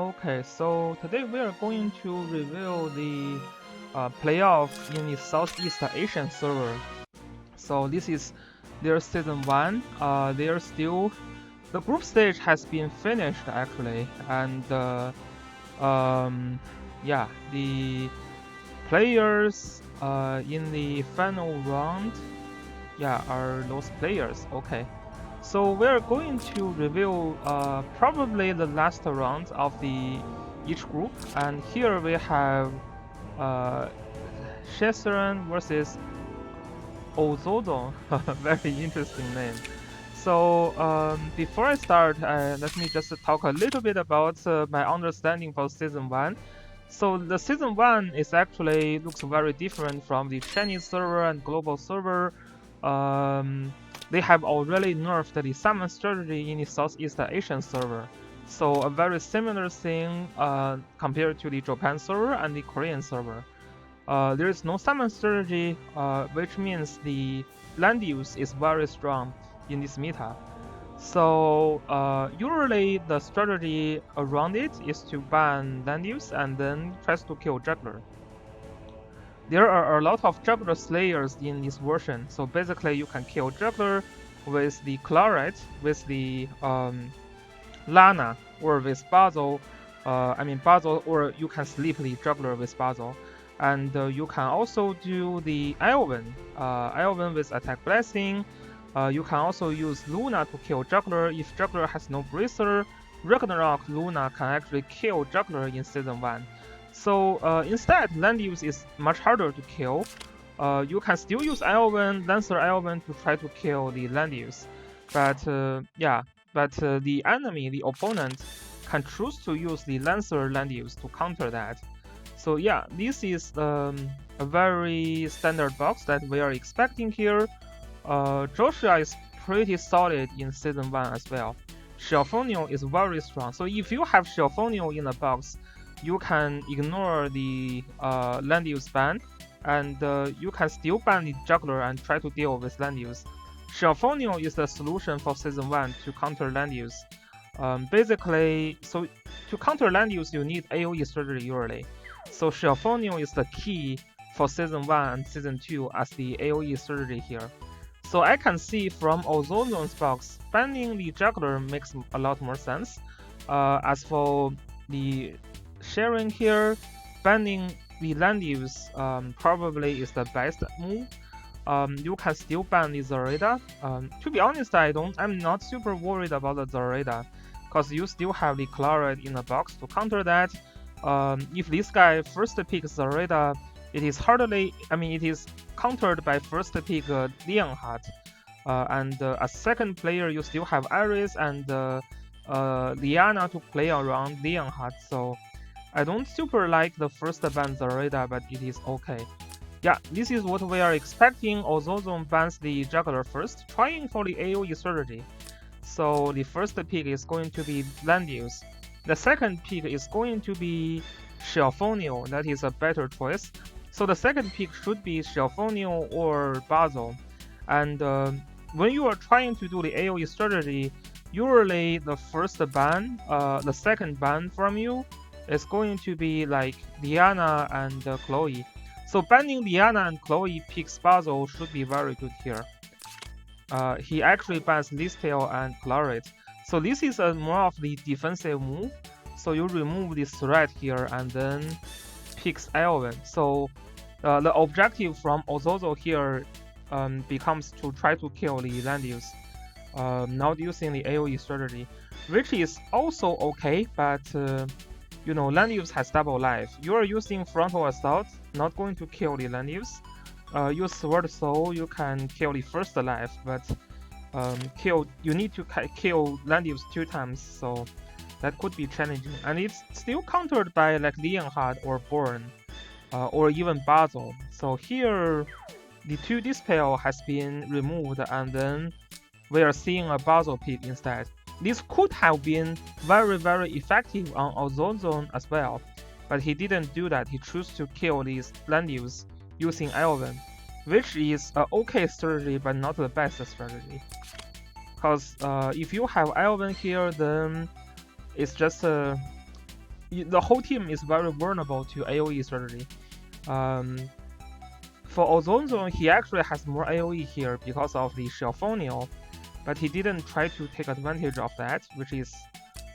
Okay, so today we are going to review the playoff in the Southeast Asian server. So this is their season one. They're still the group stage has been finished actually, and um, yeah, the players in the final round, yeah, are those players. Okay. So we're going to review probably the last round of the each group, and here we have uh, Shesran versus Ozodo. Very interesting name. So before I start, let me just talk a little bit about my understanding for season one. So the season one is actually looks very different from the Chinese server and global server. Um, they have already nerfed the summon strategy in the Southeast Asian server. So a very similar thing compared to the Japan server and the Korean server. There is no summon strategy, which means the land use is very strong in this meta. So usually the strategy around it is to ban land use and then tries to kill juggler. There are a lot of juggler slayers in this version, so basically you can kill juggler with the claret, with the Lana, or with Basil. Basil, or you can sleep the juggler with Basil. And you can also do the Elven with attack blessing. You can also use Luna to kill juggler. If juggler has no bracer, Ragnarok Luna can actually kill juggler in season 1. So instead, land use is much harder to kill. You can still use Elven, Lancer Elven to try to kill the land use. But the enemy, the opponent, can choose to use the Lancer land use to counter that. So yeah, this is a very standard box that we are expecting here. Joshua is pretty solid in season 1 as well. Shelfonio is very strong. So if you have Shelfonio in the box, you can ignore the land use ban, and you can still ban the juggler and try to deal with land use. Shelfonio is the solution for season 1 to counter land use. Basically, so to counter land use, you need AoE strategy usually. So Shelfonio is the key for season 1 and season 2 as the AoE strategy here. So I can see from Ozono's box, banning the juggler makes a lot more sense. As for the sharing here, banning the land use probably is the best move. You can still ban the Zareda. To be honest, I'm not super worried about the Zareda, because you still have the Claret in the box to counter that. If this guy first picks Zareda, it is countered by first pick Leonhardt. And as second player, you still have Iris and Liana to play around Leonhardt. So I don't super like the first ban Zareda, but it is okay. Yeah, this is what we are expecting. Ozozon bans the juggler first, trying for the AoE strategy. So the first pick is going to be land use. The second pick is going to be Shelfonio. That is a better choice. So the second pick should be Shelfonio or Basil. And when you are trying to do the AoE strategy, usually the first ban, the second ban from you is going to be like Diana and Chloe. So banning Diana and Chloe picks Basil should be very good here. He actually bans Listail and Claret. So this is more of the defensive move. So you remove this threat here and then picks Elven. So the objective from Ozozo here becomes to try to kill the land use, not using the AoE strategy, which is also okay, but land use has double life. You are using frontal assault, not going to kill the land use. Use sword soul, you can kill the first life, but you need to kill land use 2 times, so that could be challenging. And it's still countered by like Leonhardt or Born, or even Basil. So here, the 2 dispel has been removed, and then we are seeing a Basil pick instead. This could have been very, very effective on Ozozon as well, but he didn't do that. He chose to kill these land use using Elven, which is an okay strategy, but not the best strategy. Because if you have Elven here, then it's just the whole team is very vulnerable to AoE strategy. Um, for Ozonzon, he actually has more AoE here because of the Shelfonio, but he didn't try to take advantage of that, which is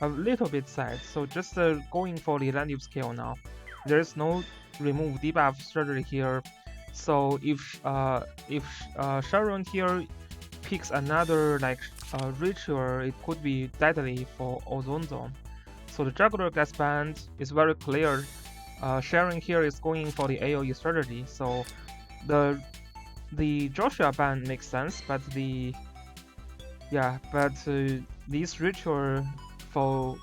a little bit sad. So just going for the land use kill now. There's no remove debuff strategy here. So if Sharon here picks another like ritual, it could be deadly for Ozonzon. So the juggler gets banned. It's very clear. Sharon here is going for the AoE strategy. So the Joshua ban makes sense, but this ritual for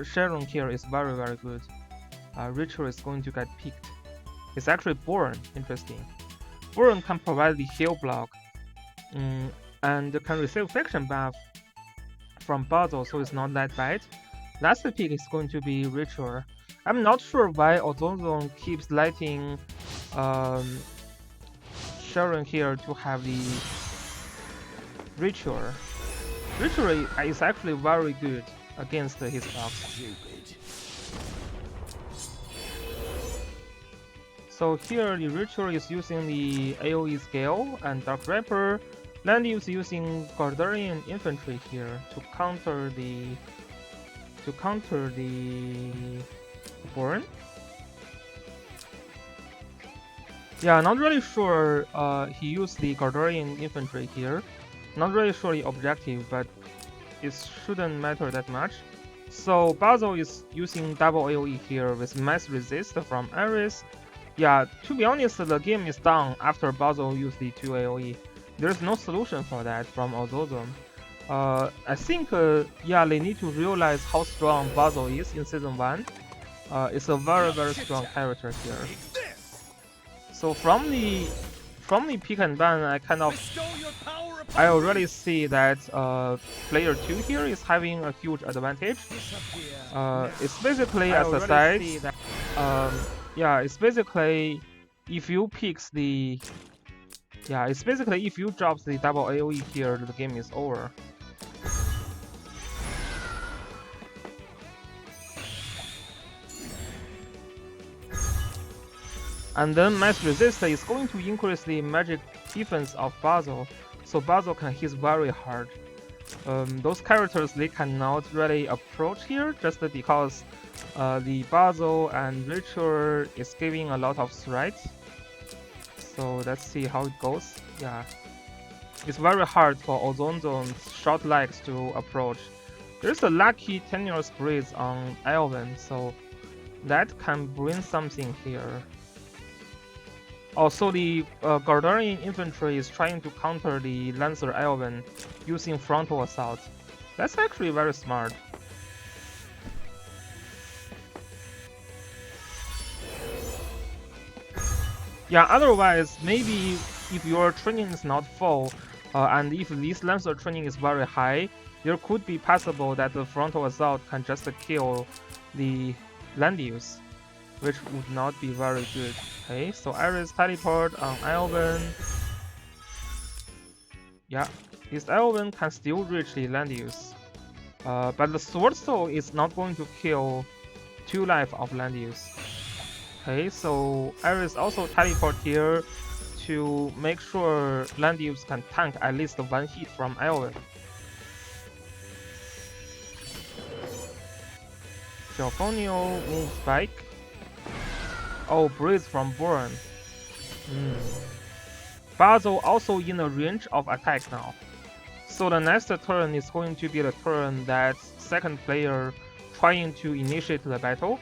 Sharon here is very good. Ritual is going to get picked. It's actually Born. Interesting. Born can provide the heal block, and can receive faction buff from Basil, so it's not that bad. Last pick is going to be Ritual. I'm not sure why Ozonzon keeps letting Sharon here to have the Ritual. Ritual is actually very good against his buffs. So here the Ritual is using the AoE scale and Dark Rapper. Landy is using Gardarian Infantry here to counter the Burn. Yeah, not really sure he used the Gardarian Infantry here. Not really sure the objective, but it shouldn't matter that much. So Basil is using double AoE here with mass resist from Ares. Yeah, to be honest, the game is done after Basil used the 2 AoE. There's no solution for that from Ozonzon. I think, they need to realize how strong Basil is in Season 1. It's a very strong character here. So from the pick and ban, I already see that player 2 here is having a huge advantage. It's basically, as I said, it's basically if you picks the it's basically if you drop the double AoE here, the game is over. And then Mass Resist is going to increase the magic defense of Basil, so Basil can hit very hard. Those characters, they cannot really approach here just because the Basil and Ritual is giving a lot of threats. So let's see how it goes. Yeah, it's very hard for Ozonzon's short legs to approach. There's a lucky Tenuous Breeze on Elven, so that can bring something here. Also, the Gardarian Infantry is trying to counter the Lancer Elven using Frontal Assault. That's actually very smart. Yeah, otherwise, maybe if your training is not full, and if this Lancer training is very high, there could be possible that the Frontal Assault can just kill the Landius, which would not be very good. Okay, so Ares teleport on Elven. Yeah, this Elven can still reach the Landius. But the Sword Soul is not going to kill 2 life of Landius. Okay, so Ares also teleport here to make sure Landius can tank at least 1 hit from Elven. Shelfonio moves back. Oh, Breeze from Born. Basil also in a range of attack now. So the next turn is going to be the turn that second player trying to initiate the battle.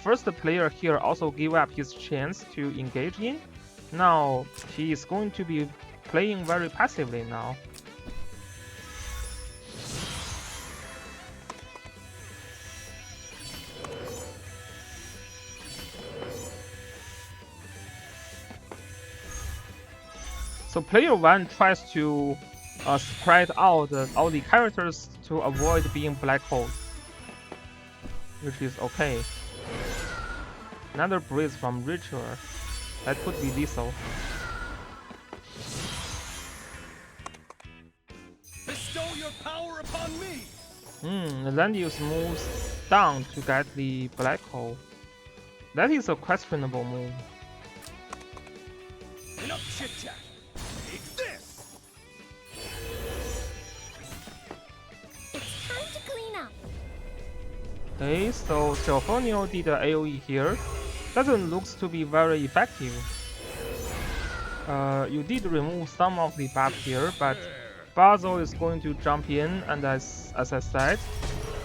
First player here also give up his chance to engage in. Now he is going to be playing very passively now. So player 1 tries to spread out all the characters to avoid being black hole, which is okay. Another Breeze from Ritual. That could be lethal. Bestow your power upon me. Landius moves down to get the black hole. That is a questionable move. Enough chit chat. Take this. It's time to clean up. Okay, so Sylphonio did a AoE here. Doesn't look to be very effective. You did remove some of the buff here, but Basil is going to jump in, and as I said,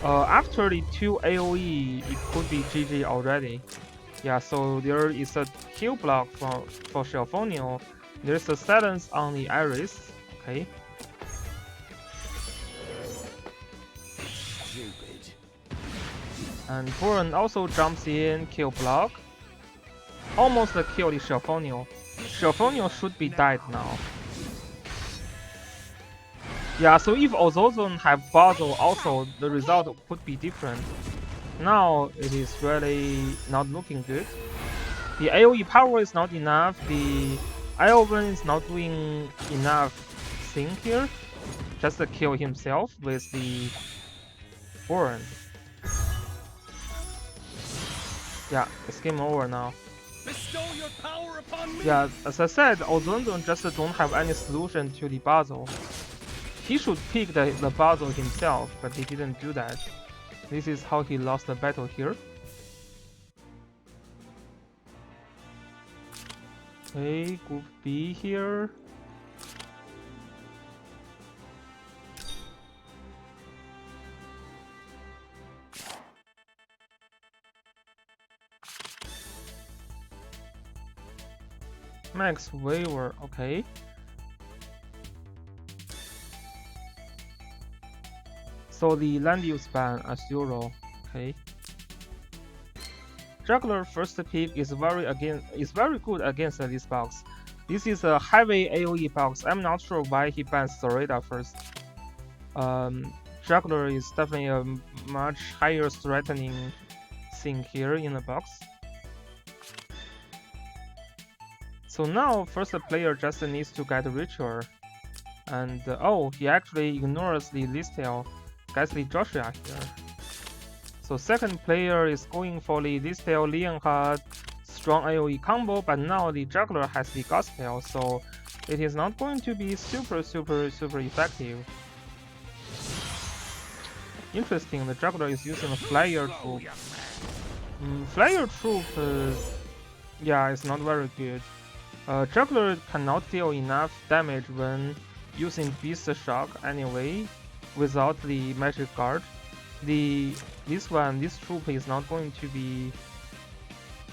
after the 2 AoE, it could be GG already. Yeah, so there is a kill block for Sylphonio. There's a silence on the Iris. Okay. Stupid. And Boren also jumps in, kill block. Almost kill the Sylphonio. Sylphonio should be dead now. Yeah, so if Ozozon have Basil also, the result could be different. Now it is really not looking good. The AoE power is not enough, the Iovan is not doing enough thing here. Just to kill himself with the Boren. Yeah, it's game over now. Bestow your power upon me. Yeah, as I said, Ozondon just don't have any solution to the Basil. He should pick the Basil himself, but he didn't do that. This is how he lost the battle here. Okay, group B here. Max Waver, okay. So the land use ban as usual, okay. Juggler first pick is very good against this box. This is a heavy AoE box. I'm not sure why he bans Sorida first. Juggler is definitely a much higher threatening thing here in the box. So now first player just needs to get Ritual. And oh, he actually ignores the Listel, gets the Joshua here. So second player is going for the Listel Leonhard strong AoE combo, but now the Juggler has the Gospel, so it is not going to be super effective. Interesting, the Juggler is using a Flyer Troop. Flyer Troop, yeah, it's not very good. Juggler cannot deal enough damage when using Beast Shock anyway, without the Magic Guard. This troop is not going to be,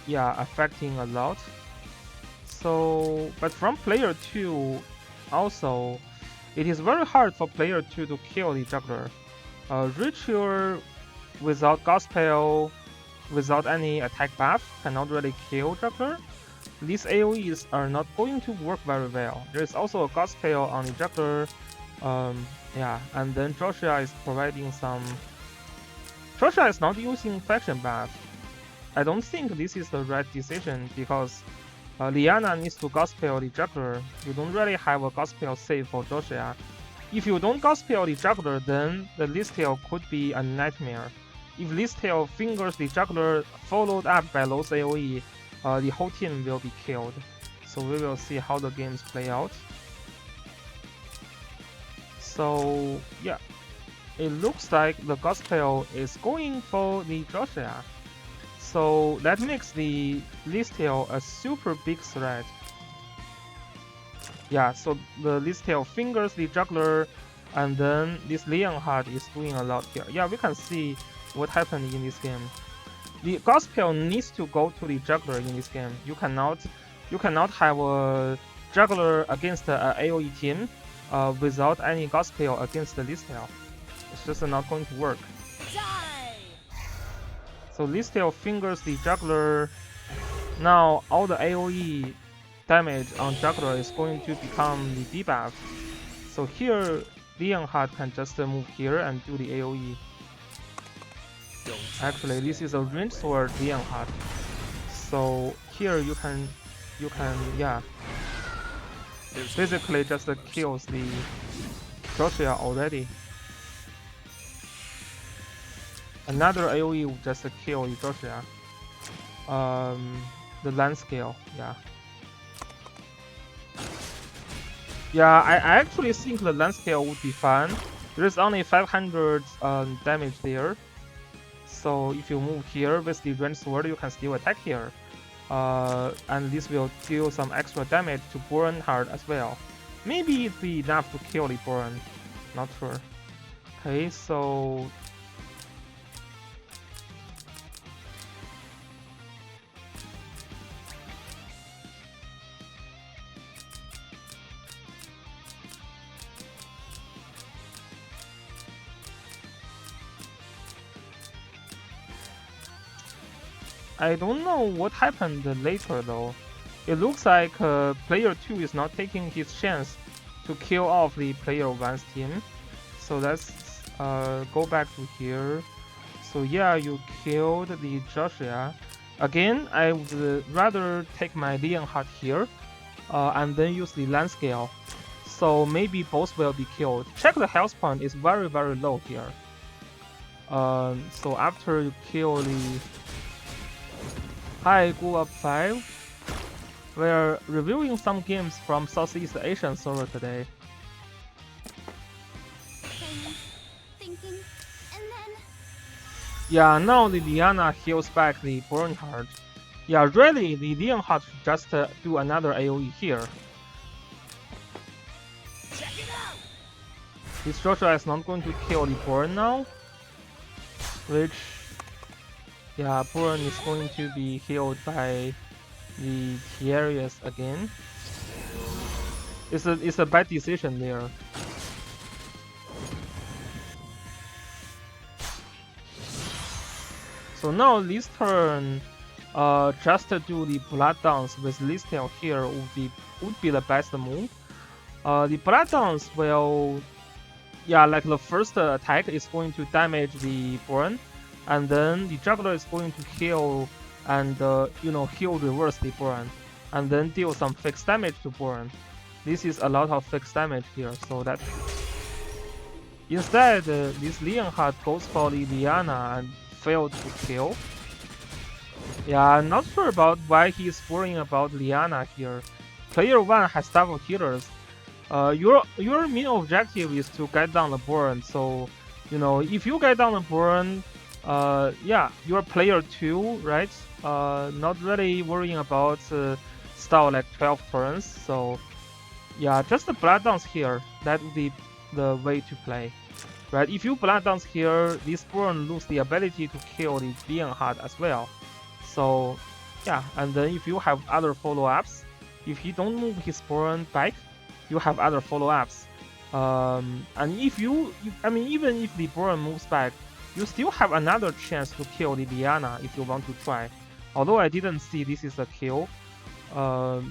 yeah, affecting a lot. So, but from player 2, also, it is very hard for player 2 to kill the Juggler. Ritual without Gospel, without any attack buff, cannot really kill Juggler. These AoEs are not going to work very well. There is also a Gospel on the Juggler. Yeah, and then Joshua is providing some. Joshua is not using faction buff. I don't think this is the right decision because Liana needs to Gospel the Juggler. You don't really have a Gospel save for Joshua. If you don't Gospel the Juggler, then the Listel could be a nightmare. If Listel fingers the Juggler followed up by Lowe's AoE, the whole team will be killed. So we will see how the games play out. So yeah, it looks like the Gospel is going for the Joshua. So that makes the Listel a super big threat. Yeah, so the Listel fingers the Juggler, and then this Leonhard is doing a lot here. Yeah, we can see what happened in this game. The Gospel needs to go to the Juggler in this game. You cannot have a Juggler against an AoE team without any Gospel against the Listel. It's just not going to work. Die! So Listel fingers the Juggler. Now all the AoE damage on Juggler is going to become the debuff. So here Leonhard can just move here and do the AoE. Actually, this is a range sword Leonhard. So here you can yeah, basically just kills the Joshua already. Another AoE will just kill Joshua. The land scale, yeah. Yeah, I actually think the land scale would be fun. There's only 500 damage there. So if you move here with the ranged sword, you can still attack here. And this will deal some extra damage to Burn Heart as well. Maybe it'd be enough to kill the Burn. Not sure. Okay, so I don't know what happened later though. It looks like player 2 is not taking his chance to kill off the player 1's team. So let's go back to here. So yeah, you killed the Joshua. Again, I would rather take my Leonhardt here and then use the land scale. So maybe both will be killed. Check the health point is very low here. So after you kill the Hi, go up 5. We're reviewing some games from Southeast Asian server today. Thinking, and then Yeah, now the Liana heals back the Burn Heart. Yeah, really, the Leonhardt should just do another AoE here. Check it out. This Joshua is not going to kill the Burn now, which, yeah, Burn is going to be healed by the Tiarius again. It's a bad decision there. So now this turn, just to do the Blood Dance with Listel here would be the best move. The Blood Dance will, yeah, like the first attack is going to damage the Burn, and then the Juggler is going to heal and heal reverse the Burn, and then deal some fixed damage to Burn. This is a lot of fixed damage here, so that instead this Leonhardt goes for the Liana and failed to kill. Yeah, I'm not sure about why he's worrying about Liana here. Player 1 has double healers. Your main objective is to get down the Burn, so if you get down the Burn, yeah, you're player 2, right? Not really worrying about style like 12 turns, so yeah, just the Blood Dance here, that would be the way to play. Right, if you Blood Dance here, this Burn loses the ability to kill the Leonhardt as well. So yeah, and then if you have other follow-ups, if he don't move his Burn back, you have other follow-ups. And if even if the Burn moves back, you still have another chance to kill the Liana if you want to try. Although I didn't see this is a kill.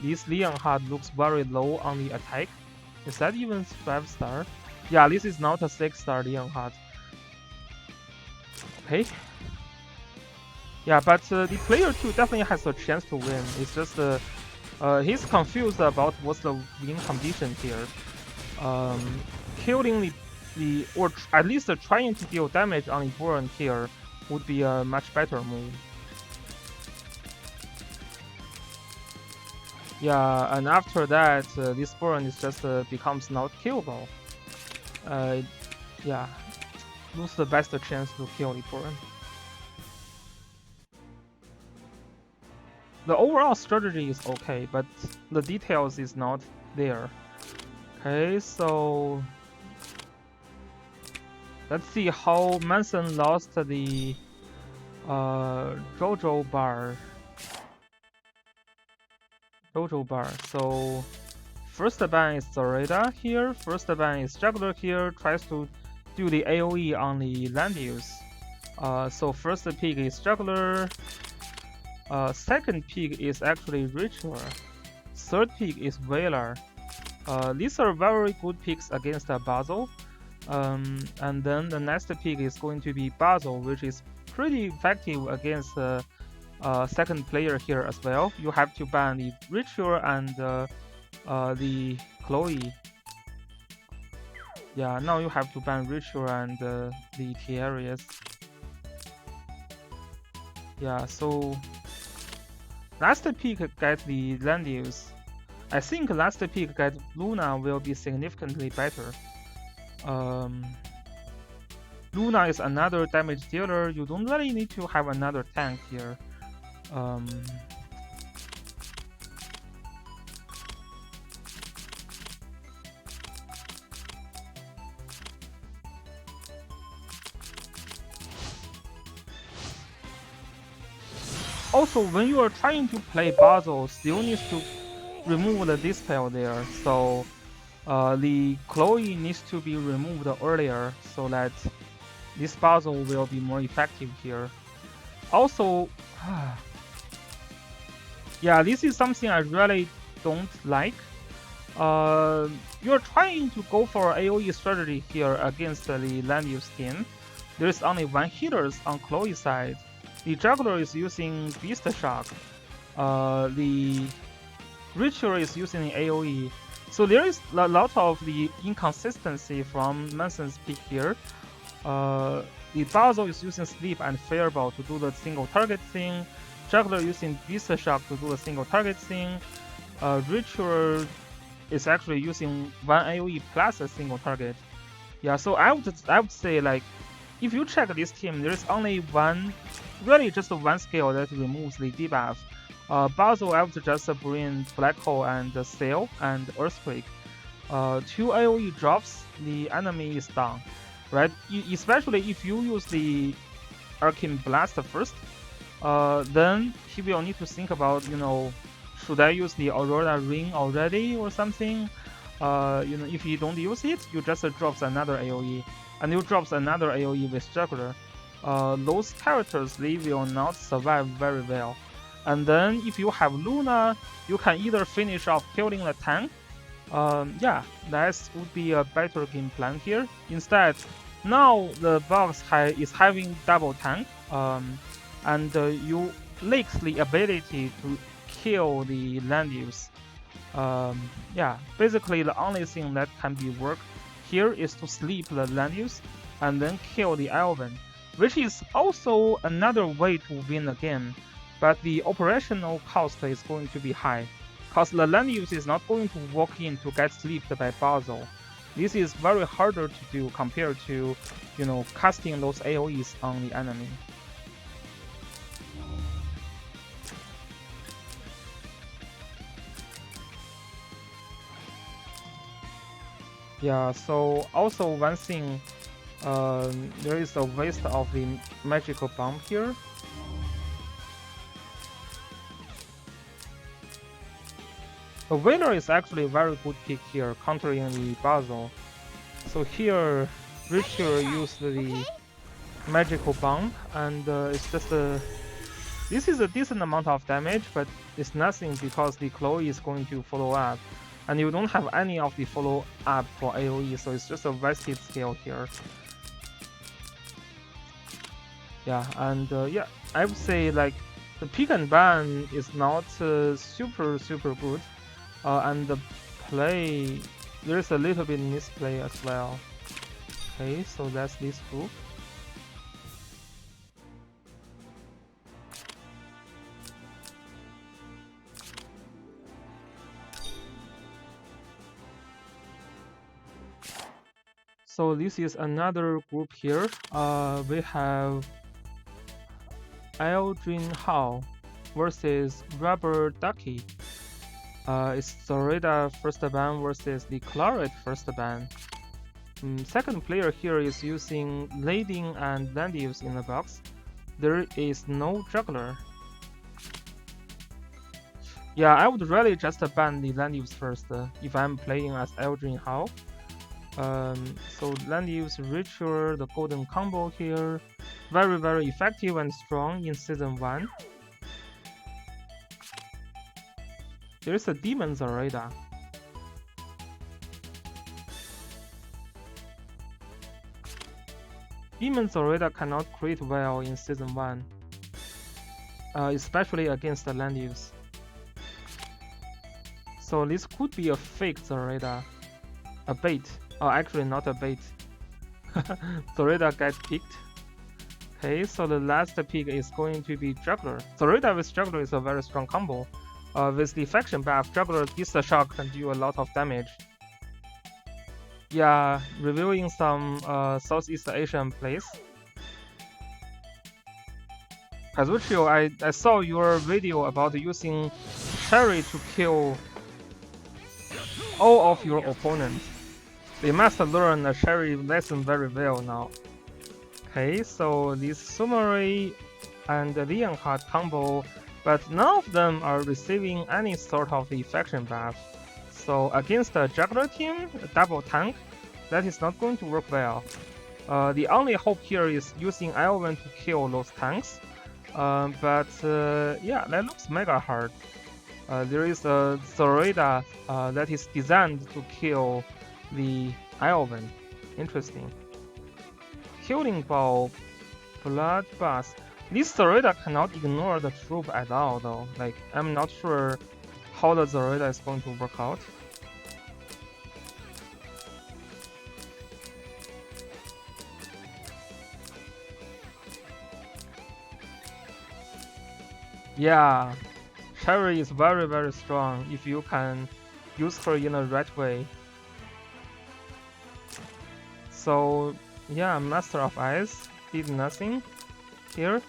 This Leonhardt looks very low on the attack. Is that even 5-star? Yeah, this is not a 6-star Leonhardt. Okay. Yeah, but the player 2 definitely has a chance to win. It's just he's confused about what's the win condition here. Killing or at least trying to deal damage on the Burn here would be a much better move. Yeah, and after that, this Burn is just becomes not killable. Yeah, lose the best chance to kill the Burn. The overall strategy is okay, but the details is not there. Okay, so let's see how Manson lost the Jojo bar. So first ban is Zoreda here, first ban is Juggler here, tries to do the AoE on the land use. So first pick is Juggler, second pick is actually Ritual, third pick is Wailer. These are very good picks against Basil. And then the next pick is going to be Basil, which is pretty effective against second player here as well. You have to ban the Ritual and the Chloe. Yeah, now you have to ban Ritual and the Tiarius. Yeah, so last pick get the land use. I think last pick get Luna will be significantly better. Um, Luna is another damage dealer. You don't really need to have another tank here. Um, Also, when you are trying to play Basil, still needs to remove the dispel there. So the Chloe needs to be removed earlier so that this Basil will be more effective here. Also, yeah, this is something I really don't like. You're trying to go for AoE strategy here against the land use team. There is only one healers on Chloe's side. The juggler is using Beast Shock. The Ritual is using AoE. So there is a lot of the inconsistency from Manson's pick here. The Basil is using Sleep and Fireball to do the single target thing. Juggler using Beast Shock to do the single target thing. Ritual is actually using one AoE plus a single target. Yeah, so I would say like if you check this team, there is only one, really just one skill that removes the debuff. Basil I would just bring Black Hole and Sail and Earthquake. 2 AoE drops, the enemy is down, right? Especially if you use the Arcane Blast first, then he will need to think about, you know, should I use the Aurora Ring already or something? You know, if you don't use it, you just drops another AoE, and you drops another AoE with Juggler. Those characters, they will not survive very well. And then if you have Luna, you can either finish off killing the tank. Yeah, that would be a better game plan here. Instead, now the box is having double tank, and you lacks the ability to kill the land use. Yeah, basically the only thing that can be worked here is to sleep the land use and then kill the Elven, which is also another way to win the game, but the operational cost is going to be high, because the land use is not going to walk in to get sleeped by Basil. This is very harder to do compared to, you know, casting those AoEs on the enemy. Yeah, so also one thing, there is a waste of the magical bomb here. The Whaler is actually a very good pick here, countering the Basil. So here, Ritual used the magical bomb, and it's just a... This is a decent amount of damage, but it's nothing because the Chloe is going to follow up. And you don't have any of the follow-up for AoE, so it's just a wasted skill here. Yeah, and yeah, I would say like the pick and ban is not super good, and the play, there's a little bit misplay as well. Okay, so that's this group. So this is another group here. We have Eldrin Hao versus Rubber Ducky. It's Zoreda first ban versus the Claret first ban. Second player here is using Lading and Landius in the box. There is no Juggler. Yeah, I would really just ban the Landius first if I'm playing as Eldrin Hao. So Landius Ritual, the golden combo here, very effective and strong in season 1. There is a Demon Zoreda. Demon Zoreda cannot crit well in season 1, especially against the Landius. So this could be a fake Zoreda, a bait. Oh, actually not a bait. Zoreda got picked. Okay, so the last pick is going to be Juggler. Zoraida with Juggler is a very strong combo. With the faction buff, Juggler Gista Shock can do a lot of damage. Yeah, reviewing some Southeast Asian plays. Kazuchio, I saw your video about using Cherry to kill all of your opponents. They must learn a Cherry lesson very well now. Okay, so this Sumari and the Leonhardt combo, but none of them are receiving any sort of faction buff. So against the Juggler team, double tank, that is not going to work well. The only hope here is using Elven to kill those tanks. But yeah, that looks mega hard. There is a Zoraida that is designed to kill the Elven. Interesting. Healing Ball, Bloodbath. This Zoraida cannot ignore the troop at all though. Like, I'm not sure how the Zoraida is going to work out. Yeah, Cherry is very very strong if you can use her in the right way. So yeah, Master of Ice did nothing here.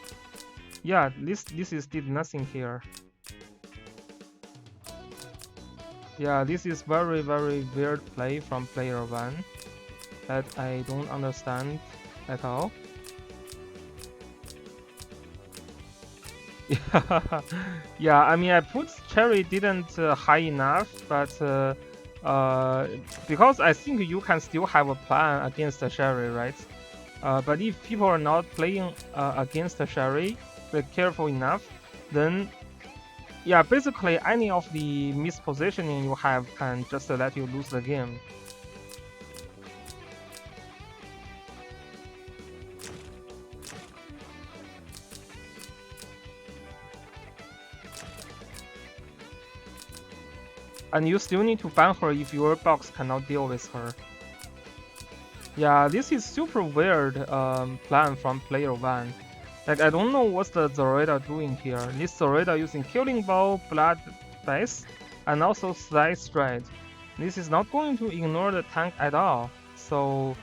Yeah, this is did nothing here. Yeah, this is very very weird play from player 1 that I don't understand at all. Yeah, yeah. I mean, I put Cherry didn't high enough, but because I think you can still have a plan against the Cherry, right? But if people are not playing against the Cherry, but careful enough, then yeah, basically any of the mispositioning you have can just let you lose the game. And you still need to ban her if your box cannot deal with her. Yeah, this is super weird plan from player 1. Like, I don't know what's the Zoraida doing here. This Zoraida using Killing Bow, Blood Base, and also Slice Stride. This is not going to ignore the tank at all. So,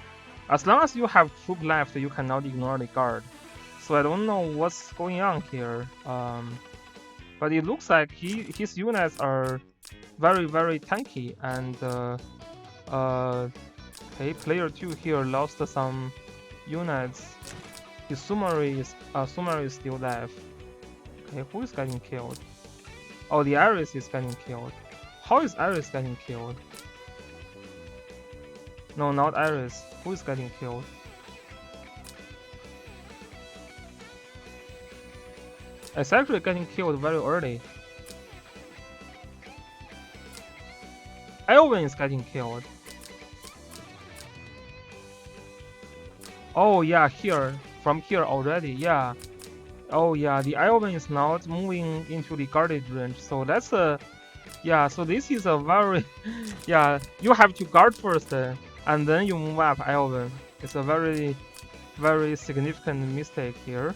as long as you have troop left, you cannot ignore the guard. So I don't know what's going on here. But it looks like his units are very very tanky, and okay, player 2 here lost some units. His Sumari is still left. Okay, who is getting killed? Oh, the Iris is getting killed. How is Iris getting killed? No, not Iris. Who is getting killed? It's actually getting killed very early. Elvin is getting killed. Oh yeah, here. From here already, yeah. Oh yeah, the Elvin is not moving into the guarded range, so that's a... Yeah, so this is a very... Yeah, you have to guard first, and then you move up Elvin. It's a very, very significant mistake here.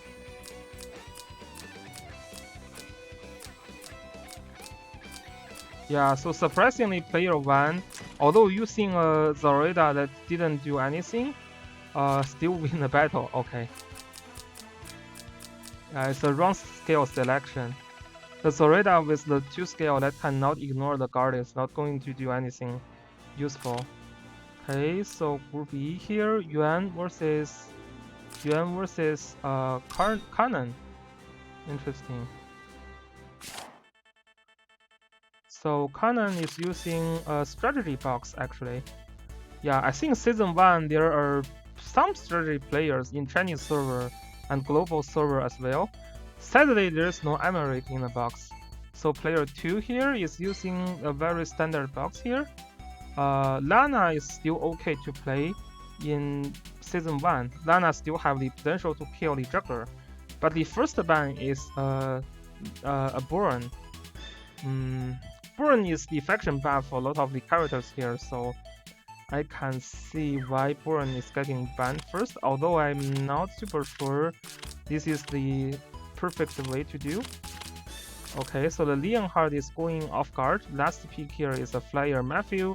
Yeah, so surprisingly, player 1, although using a Zoraida that didn't do anything, still win the battle. Okay. It's a wrong scale selection. The Zoraida with the 2 scale that cannot ignore the guard is not going to do anything useful. Okay, so Group E here, Yuan versus Kanan. Interesting. So Kanan is using a strategy box actually. Yeah, I think season 1 there are some strategy players in Chinese server and global server as well. Sadly, there is no Emirate in the box. So player 2 here is using a very standard box here. Lana is still okay to play in season 1. Lana still have the potential to kill the juggler. But the first ban is a Burn. Burn is the faction buff for a lot of the characters here, so I can see why Burn is getting banned first, although I'm not super sure this is the perfect way to do. Okay, so the Leonhardt is going off guard. Last pick here is a Flyer Matthew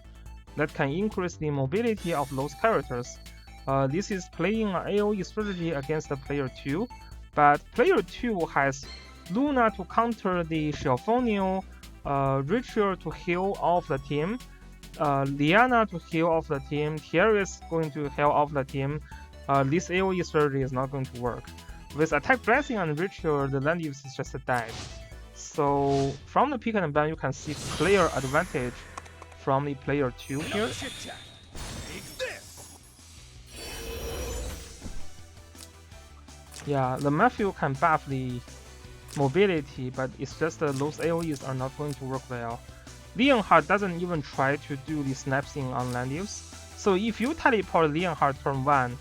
that can increase the mobility of those characters. This is playing an AoE strategy against the player 2, but player 2 has Luna to counter the Shelfonio, Ritual to heal off the team, Liana to heal off the team, Thierry is going to heal off the team. This AoE strategy is not going to work. With Attack Blessing and Ritual, the land use is just dead. So from the pick and ban, you can see clear advantage from the player 2 here. Enough chit-chat. Take this. Yeah, the Matthew can buff the mobility, but it's just those AoEs are not going to work well. Leonhardt doesn't even try to do the snap thing on land use. So if you teleport Leonhardt turn 1,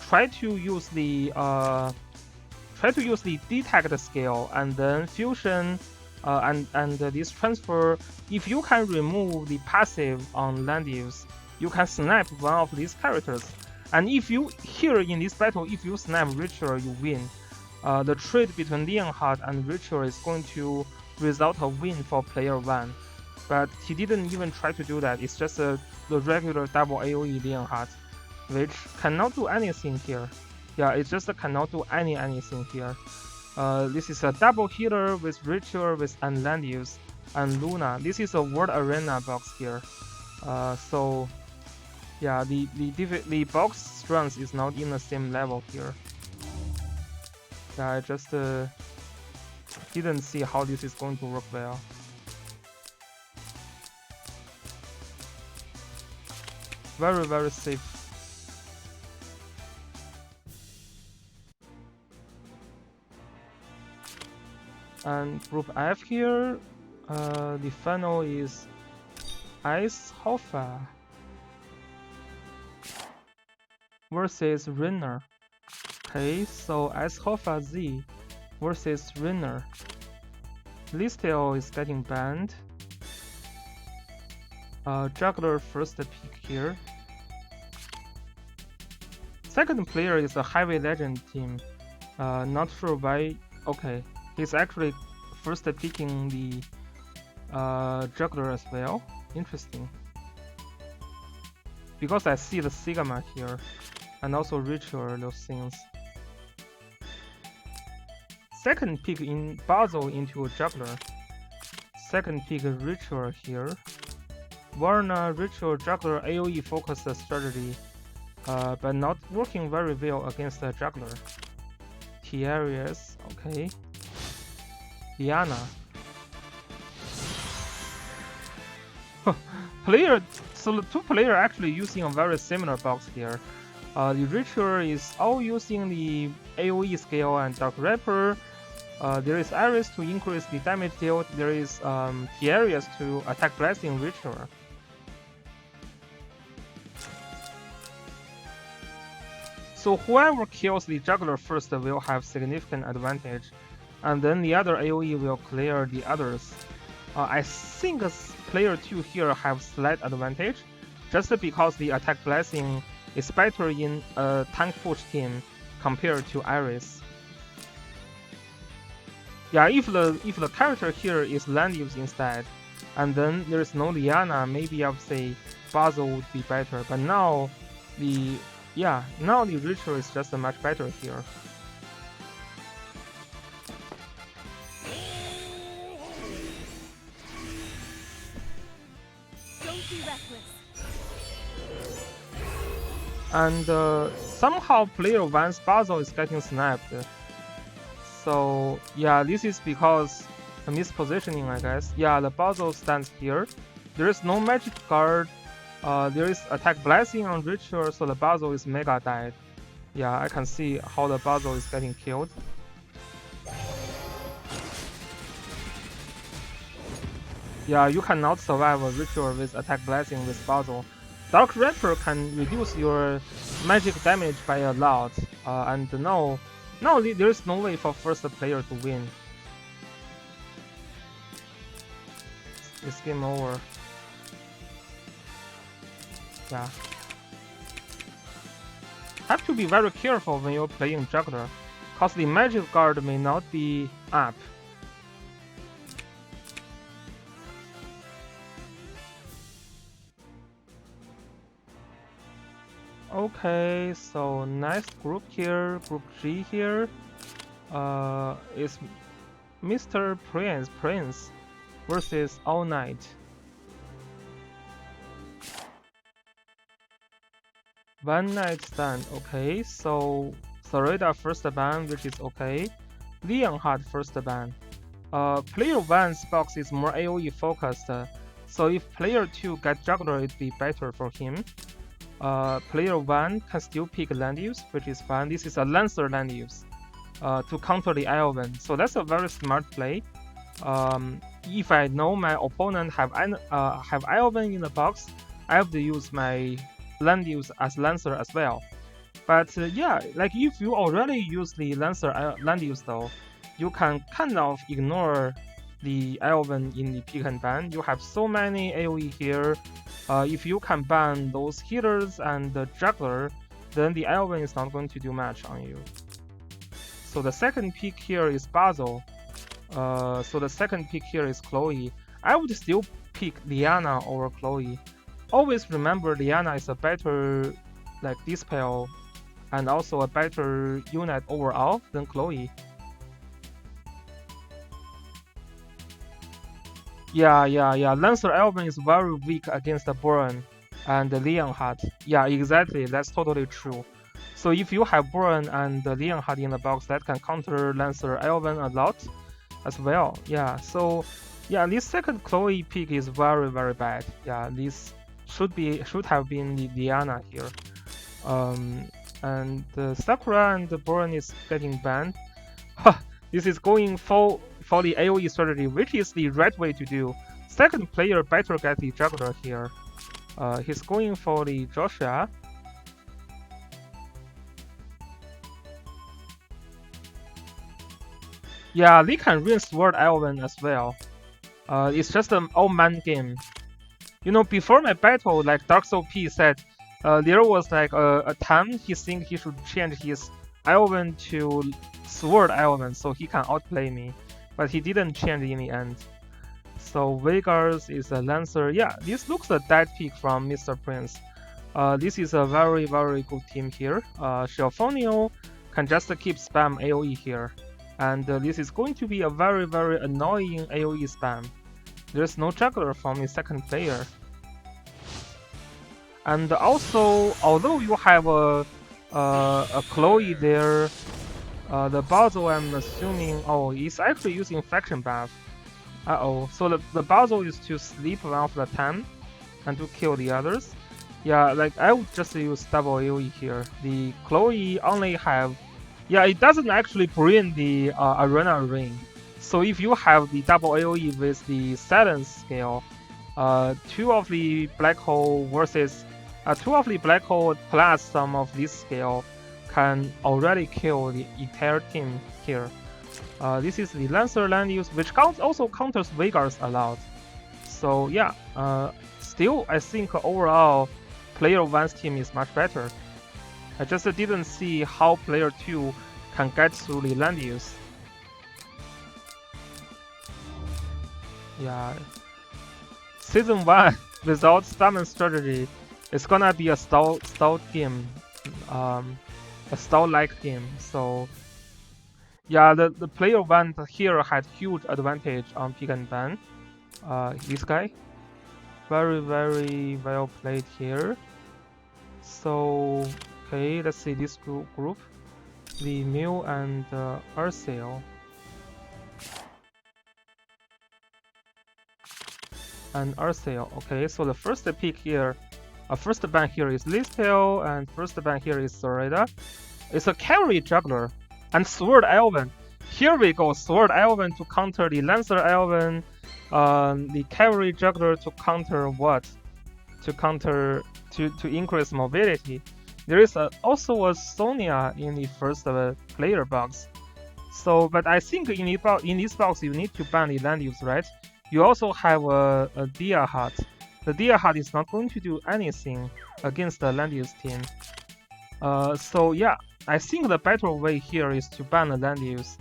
try to use the detect skill and then fusion and this transfer. If you can remove the passive on land use, you can snap one of these characters. And if you here in this battle, if you snap Ritual, you win. The trade between Leonhardt and Ritual is going to result a win for player 1. But he didn't even try to do that. It's just the regular double AoE Leonhardt, which cannot do anything here. Yeah, it just cannot do anything here. This is a double healer with Ritual with and land use and Luna. This is a World Arena box here. So yeah, the box strength is not in the same level here. Yeah, I just didn't see how this is going to work well. Very safe. And group F here, the final is Ice Hoffa versus Renner. Okay, so Ice Hoffa Z versus Renner. Listel is getting banned. Juggler first pick here. Second player is a Heavy Legend team. Not sure why. Okay, he's actually first picking the Juggler as well. Interesting. Because I see the Sigma here, and also Ritual, those things. Second pick in Basil into a Juggler. Second pick Ritual here. Warner Ritual Juggler AoE focused strategy, but not working very well against the Juggler. Thierry's, okay. Diana. So the two players actually using a very similar box here. The Ritual is all using the AoE scale and Dark Rapper. There is Iris to increase the damage dealt. There is Thierry's to attack Blessing Ritual. So whoever kills the Juggler first will have significant advantage, and then the other AoE will clear the others. I think player 2 here have slight advantage, just because the attack blessing is better in a tank push team compared to Iris. Yeah, if the character here is land use instead, and then there is no Liana, maybe I would say Basil would be better. But now the Ritual is just much better here. Don't be reckless. And somehow player 1's Basil is getting snapped. So yeah, this is because a mispositioning, I guess. Yeah, the Basil stands here. There is no magic guard. There is attack blessing on Ritual, so the Basil is mega dead. Yeah, I can see how the Basil is getting killed. Yeah, you cannot survive a Ritual with attack blessing with Basil. Dark Rapper can reduce your magic damage by a lot, and now there is no way for first player to win. It's game over. Yeah. have to be very careful when you're playing juggler, cause the magic guard may not be up. Okay, so nice group here, group G here. Is Mr. Prince versus All Night. One night stand, okay, so Sarada first ban, which is okay. Leonhardt first ban. Player 1's box is more AoE focused, so if player 2 get juggler, it'd be better for him. Player 1 can still pick land use, which is fine. This is a Lancer land use to counter the Elven, so that's a very smart play. If I know my opponent have Elven in the box, I have to use my land use as Lancer as well. But yeah, like if you already use the Lancer land use though, you can kind of ignore the Elven in the pick and ban. You have so many AoE here. If you can ban those healers and the juggler, then the Elven is not going to do much on you. So the second pick here is Basil. So the second pick here is Chloe. I would still pick Liana over Chloe. Always remember Liana is a better like dispel and also a better unit overall than Chloe. Yeah. Lancer Elven is very weak against the Burn and the Leonhardt. Yeah, exactly. That's totally true. So if you have Burn and the Leonhardt in the box, that can counter Lancer Elven a lot as well. Yeah. So yeah, this second Chloe pick is very bad. Yeah, this should have been the Diana here. And the Sakura and the Burn is getting banned. This is going for the AoE strategy, which is the right way to do. Second player better get the juggler here. He's going for the Joshua. Yeah, they can win Sword Elven as well. It's just an all-man game. You know, before my battle, like Dark Soul P said, there was like a time he think he should change his Elven to Sword Elven so he can outplay me, but he didn't change in the end. So Vegas is a Lancer. Yeah, this looks a dead pick from Mr. Prince. This is a very good team here. Shelfonio can just keep spam AoE here, and this is going to be a very annoying AoE spam. There's no juggler from the second player. And also, although you have a Chloe there, the Basil I'm assuming, oh, he's actually using faction buff. So the Basil is to sleep one of the time and to kill the others. Yeah, like I would just use double AoE here. The Chloe only have, yeah, it doesn't actually bring the arena ring. So if you have the double AoE with the silence scale, two of the black hole versus two of the black hole plus some of this scale can already kill the entire team here. This is the Lancer land use, which also counters Vegas a lot. So yeah, still I think overall player 1's team is much better. I just didn't see how player 2 can get through the land use. Yeah, season 1 without summon strategy, it's gonna be a stall game, a stall-like game. So yeah, the player 1 here had huge advantage on pick and ban. This guy, very well played here. So okay, let's see this group, the Mew and Arcel. And Arcel. Okay, so the first pick here, first ban here is Lispel, and first ban here is Sorada. It's a cavalry juggler and Sword Elven. Here we go, Sword Elven to counter the Lancer Elven, the cavalry juggler to counter what? To increase mobility. There is also a Sonia in the first player box. So, but I think in this box you need to ban the land use, right? You also have a Diahat. The Diahat is not going to do anything against the land use team. So yeah, I think the better way here is to ban the land use.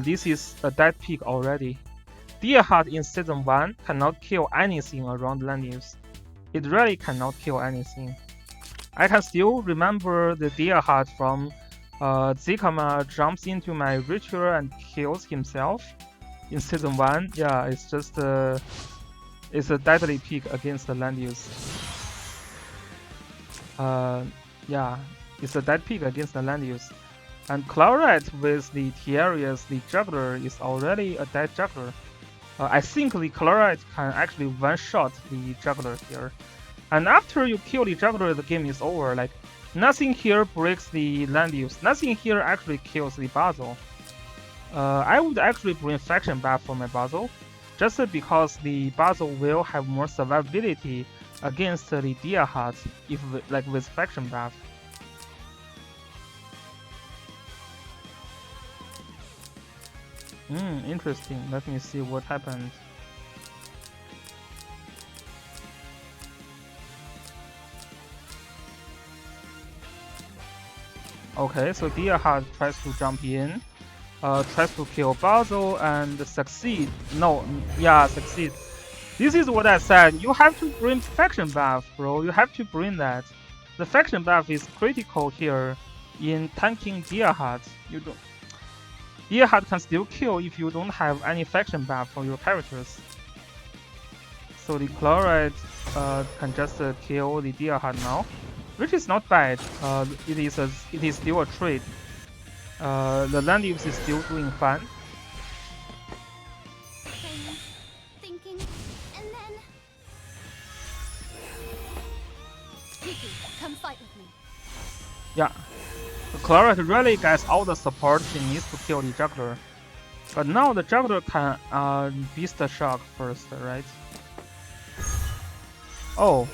This is a dead pick already. Deer Heart in Season 1 cannot kill anything around land use. It really cannot kill anything. I can still remember the Deer Heart from Zikama jumps into my ritual and kills himself in Season 1. Yeah, it's just it's a deadly pick against the land use. Yeah, it's a dead pick against the land use. And Chlorite with the Tiarius, the juggler, is already a dead juggler. I think the Chlorite can actually one-shot the juggler here. And after you kill the juggler, the game is over. Like, nothing here breaks the land use. Nothing here actually kills the Basil. I would actually bring Faction Buff for my Basil, just because the Basil will have more survivability against the Deer Heart if like with Faction Buff. Interesting. Let me see what happened. Okay, so Deer Heart tries to jump in, tries to kill Basil and succeed. No, yeah, succeed. This is what I said. You have to bring Faction Buff, bro. You have to bring that. The Faction Buff is critical here in tanking Deer Heart. You don't. Deer Heart can still kill if you don't have any Faction Buff for your characters. So the Chlorite can just kill the Deer Heart now, which is not bad. It is still a trade. The land use is still doing fine. Thinking, and then Kiki, come fight with me. Yeah, the Chlorite really gets all the support he needs to kill the juggler. But now the juggler can beast the shock first, right? Oh,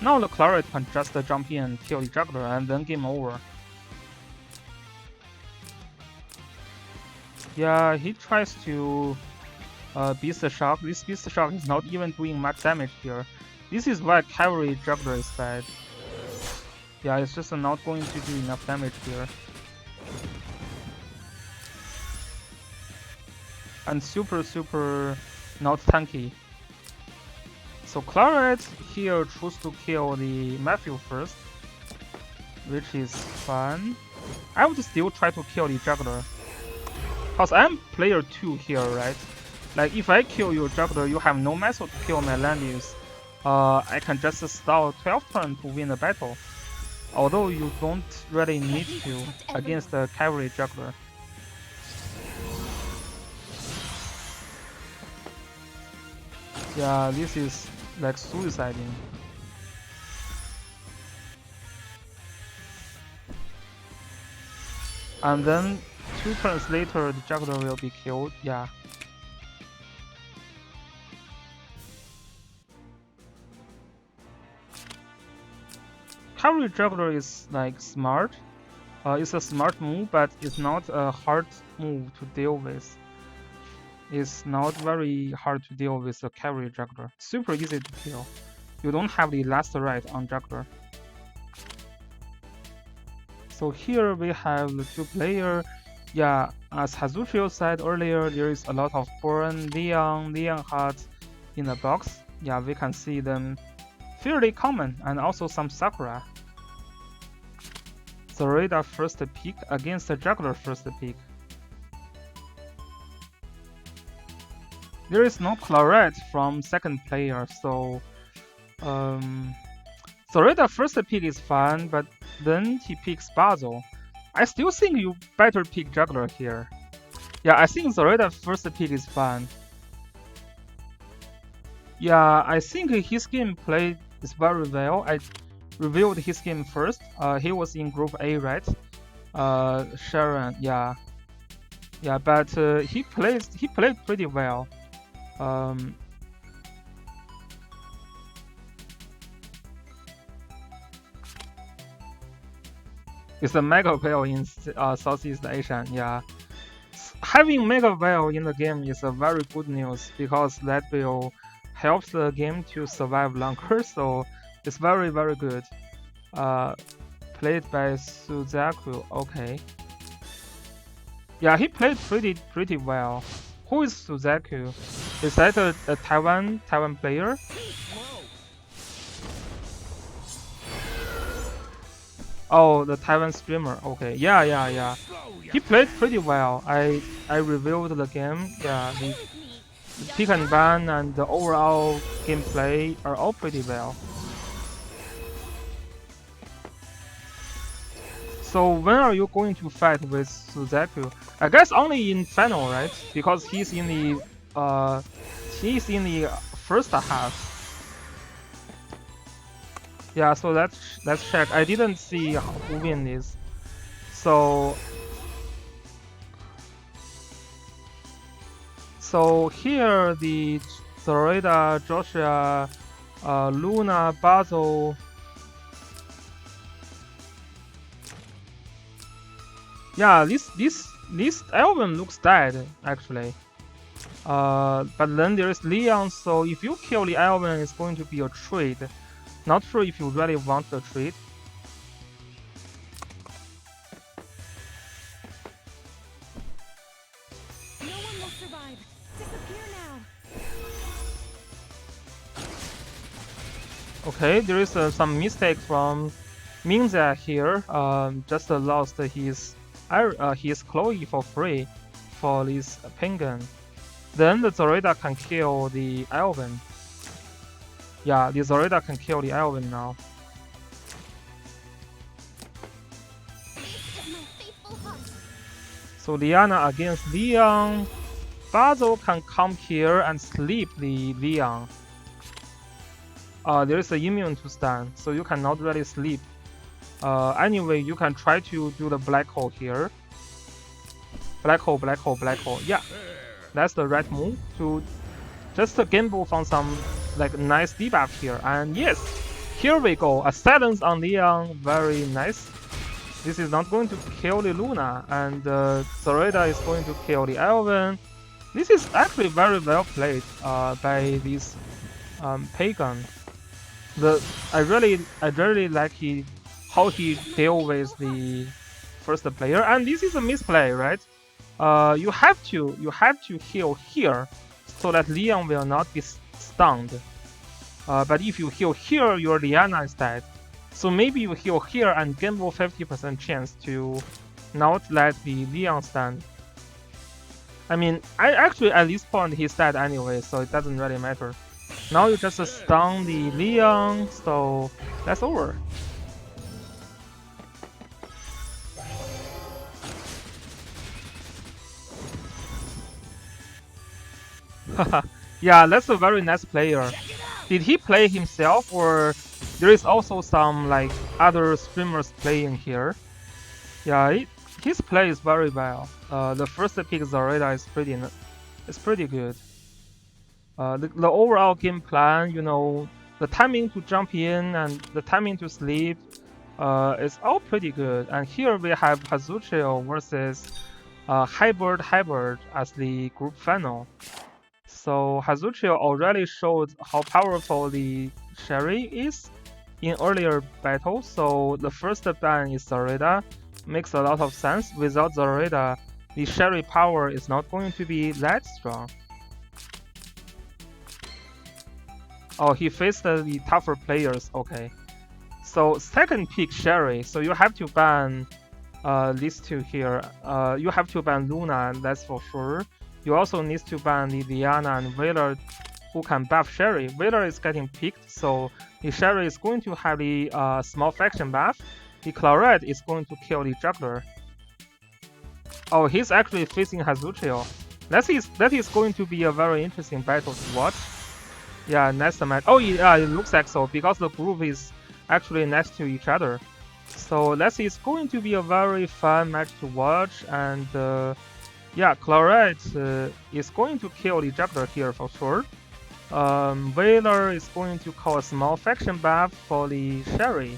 now the Chlorite can just jump in and kill the juggler and then game over. Yeah, he tries to beast the shock. This beast the shock is not even doing much damage here. This is why cavalry juggler is bad. Yeah, it's just not going to do enough damage here. And super not tanky. So Chlorite here chooses to kill the Matthew first, which is fun. I would still try to kill the juggler, cause I'm player 2 here, right? Like if I kill your juggler, you have no method to kill my land use. I can just stall 12 turns to win the battle. Although you don't really need to against the cavalry juggler. Yeah, this is like suiciding. And then 2 turns later, the juggler will be killed. Yeah. Cavalry juggler is like smart. It's a smart move, but it's not a hard move to deal with. It's not very hard to deal with the cavalry juggler. Super easy to kill. You don't have the last right on juggler. So here we have the 2 player. Yeah, as Hazuchio said earlier, there is a lot of Boron, Leon Heart in the box. Yeah, we can see them fairly common, and also some Sakura. Zoraida first pick against the juggler first pick. There is no Chlorite from second player, so Zoraida first pick is fine, but then he picks Basil. I still think you better pick juggler here. Yeah, I think Zoraida first pick is fine. Yeah, I think his game played is very well. I reviewed his game first. He was in Group A, right? Sharon, yeah, but he played pretty well. It's a Mega Whale in Southeast Asia. Yeah, having Mega Whale in the game is a very good news because that will help the game to survive longer. So it's very good. Played by Suzaku. Okay. Yeah, he played pretty well. Who is Suzaku? Is that a Taiwan player? Slow. Oh, the Taiwan streamer. Okay. Yeah. Slow, ya He played pretty well. I reviewed the game. Yeah, Play the with me. pick and ban and the overall gameplay are all pretty well. So when are you going to fight with Suzaku? I guess only in final, right? Because he's in the first half. Yeah, so let's check. I didn't see who win this. So here the Zoraida, Joshua, Luna, Basil. Yeah, this Elven looks dead actually. But then there is Leon, so if you kill the Elven, it's going to be a trade. Not sure if you really want the trade. No one will survive. Disappear now. Okay, there is some mistake from Minza here. Just lost his Chloe for free for this penguin. Then the Zoraida can kill the Elven. Yeah, the Zoraida can kill the Elven now. This is my faithful heart. So Liana against Leon. Basil can come here and sleep the Leon. There is an immune to stun, so you cannot really sleep. Anyway, you can try to do the black hole here. Black hole. Yeah, that's the right move to just gamble from some like nice debuff here. And yes, here we go. A silence on Leon, very nice. This is not going to kill the Luna, and Zoraida is going to kill the Elven. This is actually very well played by this pagan. I really like how he deal with the first player, and this is a misplay, right? You have to heal here so that Leon will not be stunned. But if you heal here, your Liana is dead. So maybe you heal here and gamble 50% chance to not let the Leon stun. I mean, actually at this point he's dead anyway, so it doesn't really matter. Now you just stun the Leon, so that's over. Yeah, that's a very nice player. Did he play himself, or there is also some like other streamers playing here? Yeah, his play is very well. The first pick Zoraida is pretty good. The overall game plan, you know, the timing to jump in and the timing to sleep, is all pretty good. And here we have Hazuchio versus Hybrid as the group final. So Hazuchio already showed how powerful the Sherry is in earlier battles, so the first ban is Zoraida. Makes a lot of sense. Without Zoraida, the Sherry power is not going to be that strong. Oh, he faced the tougher players, okay. So second pick Sherry, so you have to ban these two here. You have to ban Luna, that's for sure. You also need to ban the Diana and Wailer, who can buff Sherry. Wailer is getting picked, so the Sherry is going to have the small faction buff. The Claret is going to kill the Juggler. Oh, he's actually facing Hazuchio. That is going to be a very interesting battle to watch. Yeah, next match. Oh, yeah, it looks like so, because the group is actually next to each other. So that is going to be a very fun match to watch, and yeah, Claret is going to kill the Juggler here for sure. Wailer is going to call a small faction buff for the Sherry.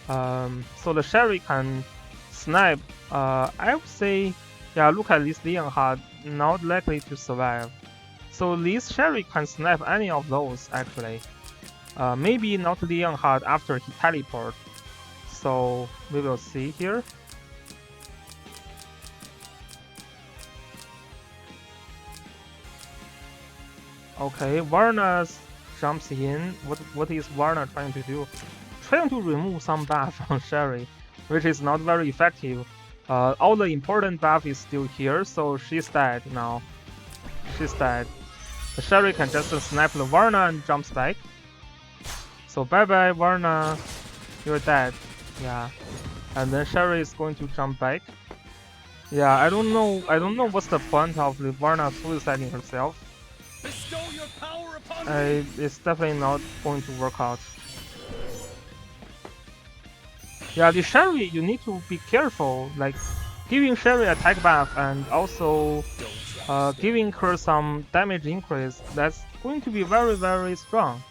So the Sherry can snipe. I would say, yeah, look at this Leonhardt, not likely to survive. So this Sherry can snipe any of those actually. Maybe not Leonhardt after he teleport. So we will see here. Okay, Varna jumps in. What is Varna trying to do? Trying to remove some buff on Sherry, which is not very effective. All the important buff is still here, so she's dead now. She's dead. Sherry can just snap the Varna and jumps back. So bye bye Varna, you're dead. Yeah, and then Sherry is going to jump back. Yeah, I don't know what's the point of the Varna suiciding herself. Bestow your power upon me. It's definitely not going to work out. Yeah, the Sherry, you need to be careful, like giving Sherry attack buff and also giving her some damage increase. That's going to be very, very strong.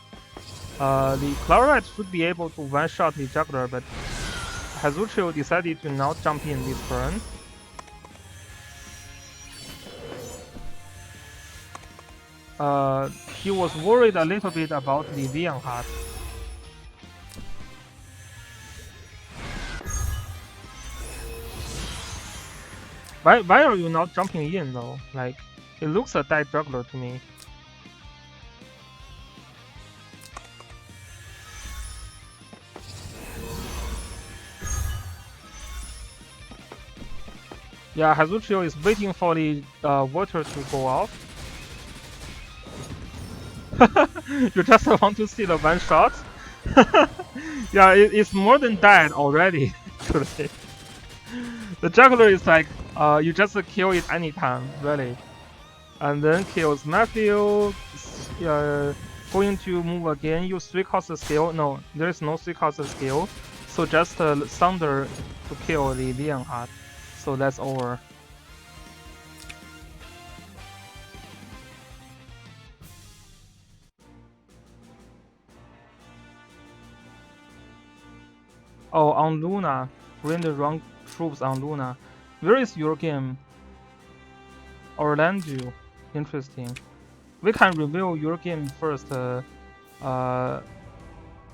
The Claret should be able to one-shot the juggler, but Hazuchio decided to not jump in this turn. He was worried a little bit about the Leonhardt. Why are you not jumping in though? Like, it looks a dead juggler to me. Yeah, Hazuchio is waiting for the water to go off. You just want to see the one shot? Yeah, it's more than dead already, actually. The juggler is like, you just kill it anytime, really. And then kills Matthew, going to move again, use 3 cost skill. No, there is no 3 cost skill. So just Thunder to kill the Leonhardt. So that's over. Oh, on Luna. Bring the wrong troops on Luna. Where is your game? Orlando. Interesting. We can reveal your game first,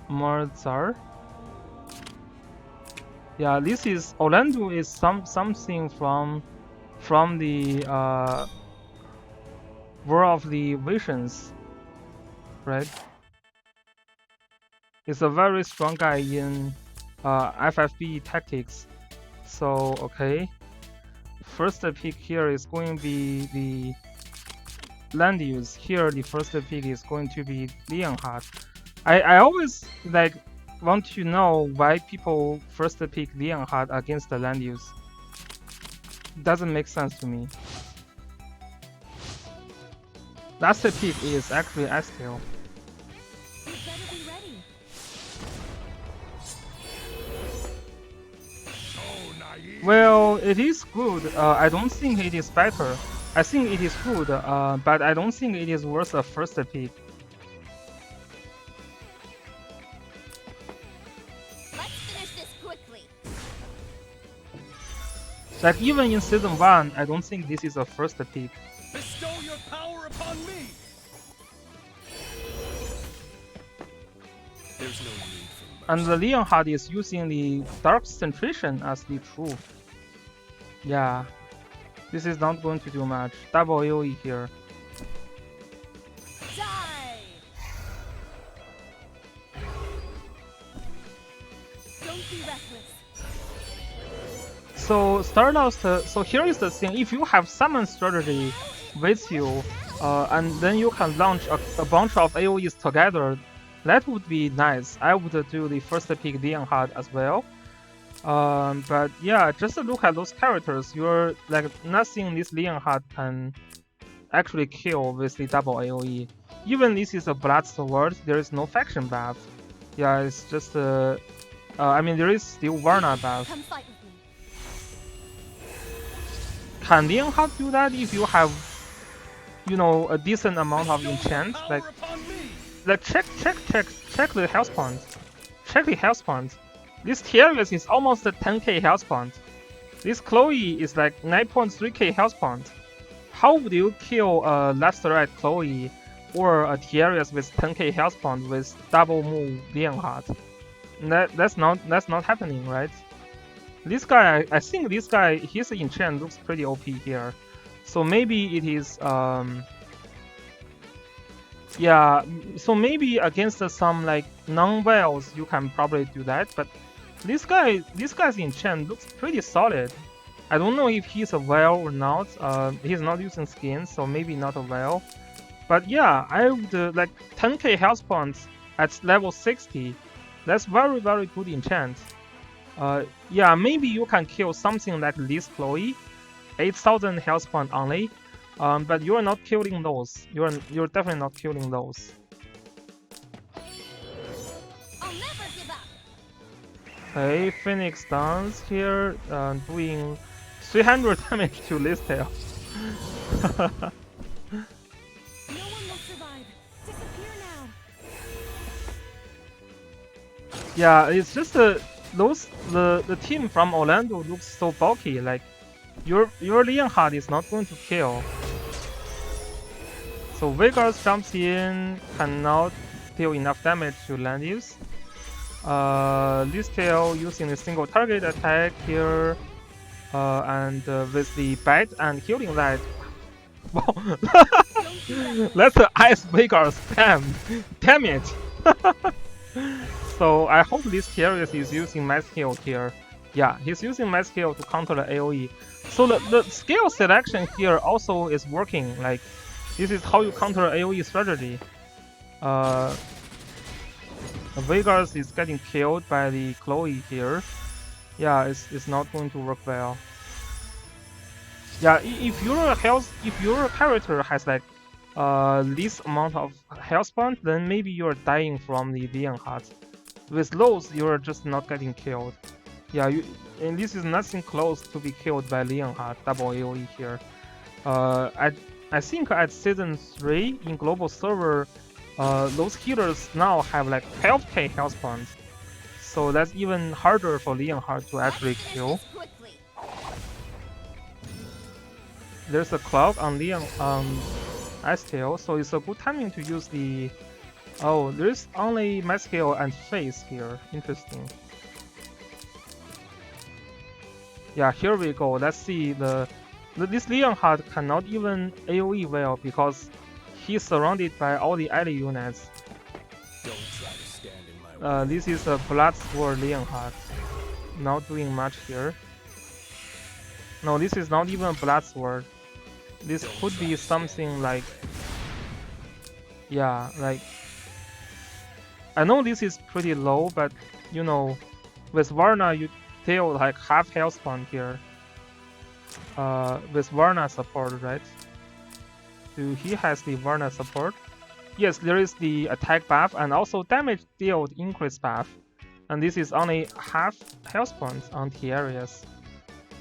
Marzar. Yeah, this is Orlando is something from the World of the Visions, right? It's a very strong guy in FFB tactics. So okay, first pick here is going to be the land use. Here the first pick is going to be Leonhardt. I always like want to know why people first pick Leonhardt against the land use. Doesn't make sense to me. Last pick is actually Estel. Well, it is good. I don't think it is better. I think it is good, but I don't think it is worth a first pick. Let's finish this quickly. Like even in season 1, I don't think this is a first pick. Bestow your power upon me. There's no need for And the Leonhardt is using the Dark Centration as the truth. Yeah, this is not going to do much. Double AoE here. Die. Don't be reckless. So Stardust, so here is the thing, if you have summon strategy with you, and then you can launch a bunch of AoEs together, that would be nice. I would do the first pick Leonhardt as well. But yeah, just look at those characters, you're like nothing this Leonhardt can actually kill with the double AoE. Even this is a Blood Sword, there is no faction buff. Yeah, it's just I mean there is still Varna buff. Come fight with me. Can Leonhardt do that if you have, you know, a decent amount of enchant? Like check the health points. Check the health points. This Tyrus is almost a 10k health point. This Chloe is like 9.3k health point. How would you kill a Lesterite Chloe or a Tyrus with 10k health point with double move Leonhardt? That's not happening, right? This guy, I think this guy, his enchant looks pretty OP here, so maybe it is yeah. So maybe against some like non-whales you can probably do that, but this guy's enchant looks pretty solid. I don't know if he's a whale or not. He's not using skins, so maybe not a whale. But yeah, I would like 10k health points at level 60. That's very good enchant. Yeah, maybe you can kill something like this Chloe, 8,000 health point only. But you're not killing those. You're definitely not killing those. I'll never give up. Okay, Phoenix dance here, doing 300 damage to Listel. No one will survive. Disappear now. Yeah, it's just the team from Orlando looks so bulky. Like your Leonhard is not going to kill. So Vegas jumps in, cannot deal enough damage to Landius. Listel using a single target attack here, and with the bite and healing light. Wow, that's the Ice Vegas spam. Damn it! So I hope this Terrius is using Mass Heal here. Yeah, he's using Mass Heal to counter the AoE. So the skill selection here also is working. Like, this is how you counter AoE strategy. Vegas is getting killed by the Chloe here. Yeah, it's not going to work well. Yeah, if your character has like this amount of health point, then maybe you're dying from the Leonhard. With those, you're just not getting killed. Yeah, and this is nothing close to be killed by Leonhard. Double AoE here. I think at season 3 in global server, those healers now have like 12k health points. So that's even harder for Leonhard to actually kill. There's a clock on Leon Estel, so it's a good timing to use the. Oh, there's only Mescale and Face here. Interesting. Yeah, here we go. Let's see this Leonhard cannot even AoE well because he's surrounded by all the ally units. Don't try to stand in my way. This is a Blood Sword Leonhard. Not doing much here. No, this is not even a Blood Sword. This could be something like, yeah, like, I know this is pretty low, but you know, with Varna you deal like half health point here. With Varna support, right? Do he has the Varna support? Yes, there is the attack buff and also damage dealt increase buff, and this is only half health points on the areas,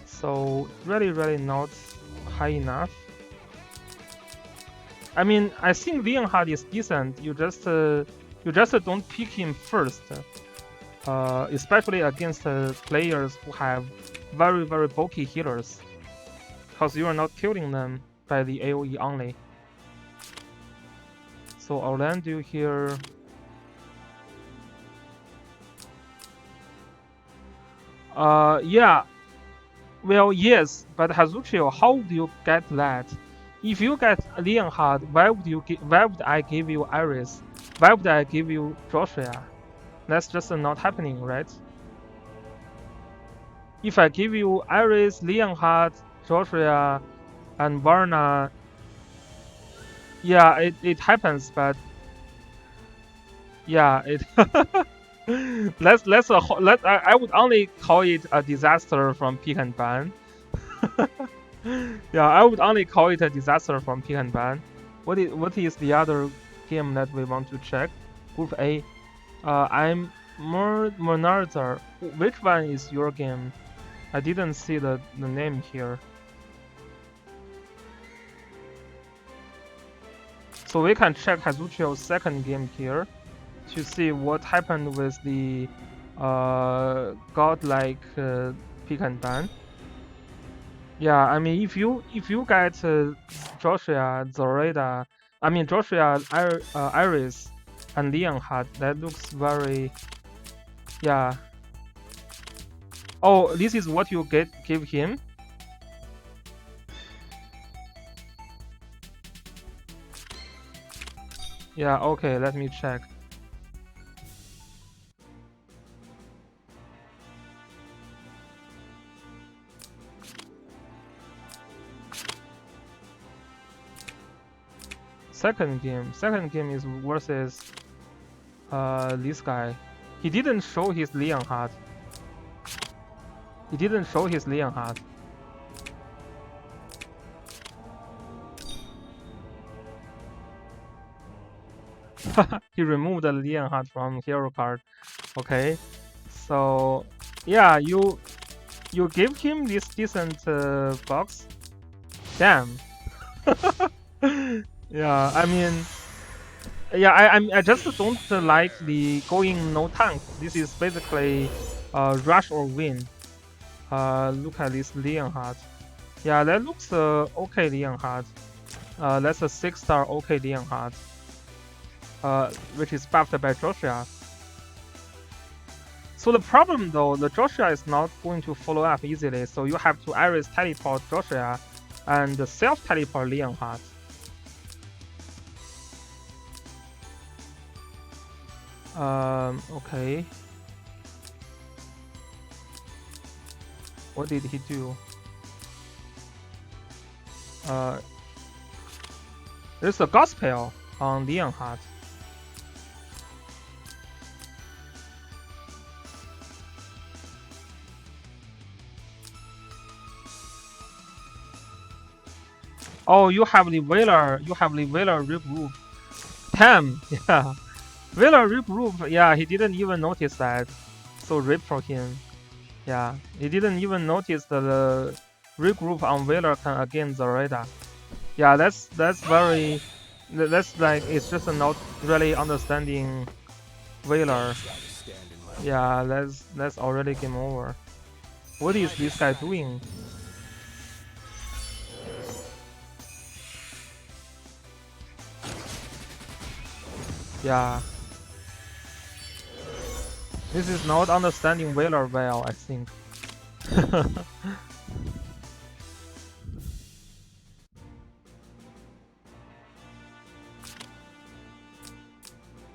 so really not high enough. I mean, I think Leonhard is decent. You just don't pick him first, especially against players who have very bulky healers, because you are not killing them by the AoE only. So Orlando here. Yeah. Well, yes, but Hazuchio, how do you get that? If you get Leonhard, why would I give you Iris? Why would I give you Joshua? That's just not happening, right? If I give you Iris, Leonhard, Joshua, and Varna, yeah, it happens, but yeah, it. I would only call it a disaster from pick and ban. Yeah, I would only call it a disaster from pick and ban. What is the other game that we want to check? Group A. I'm Monarzer. Which one is your game? I didn't see the name here. So we can check Hazuchio's second game here to see what happened with the godlike pick and ban. Yeah, I mean, if you get Joshua, Zoreda, I mean Joshua, Iris, and Leonhard, that looks very. Yeah. Oh, this is what you give him? Yeah, okay, let me check. Second game is versus this guy. He didn't show his Leonhardt. He didn't show his Leonhardt. He removed the Leonhardt from hero card. Okay, so yeah, you give him this decent box. Damn. Yeah, I mean, yeah, I just don't like the going no tank. This is basically rush or win. Look at this Leonhardt. Yeah, that looks okay Leonhardt. That's a 6-star okay Leonhardt. Which is buffed by Joshua. So the problem though, the Joshua is not going to follow up easily, so you have to Iris teleport Joshua and self-teleport Leonhardt. Okay. What did he do? There's a gospel on Leonhardt. Oh, you have the Whaler regroup. Damn, yeah. Whaler regroup, yeah, he didn't even notice that. So rip for him. Yeah, he didn't even notice that the regroup on Whaler can against Zoreda. Yeah, that's very, that's like, it's just not really understanding Whaler. Yeah, that's already game over. What is this guy doing? Yeah. This is not understanding Whaler well, I think.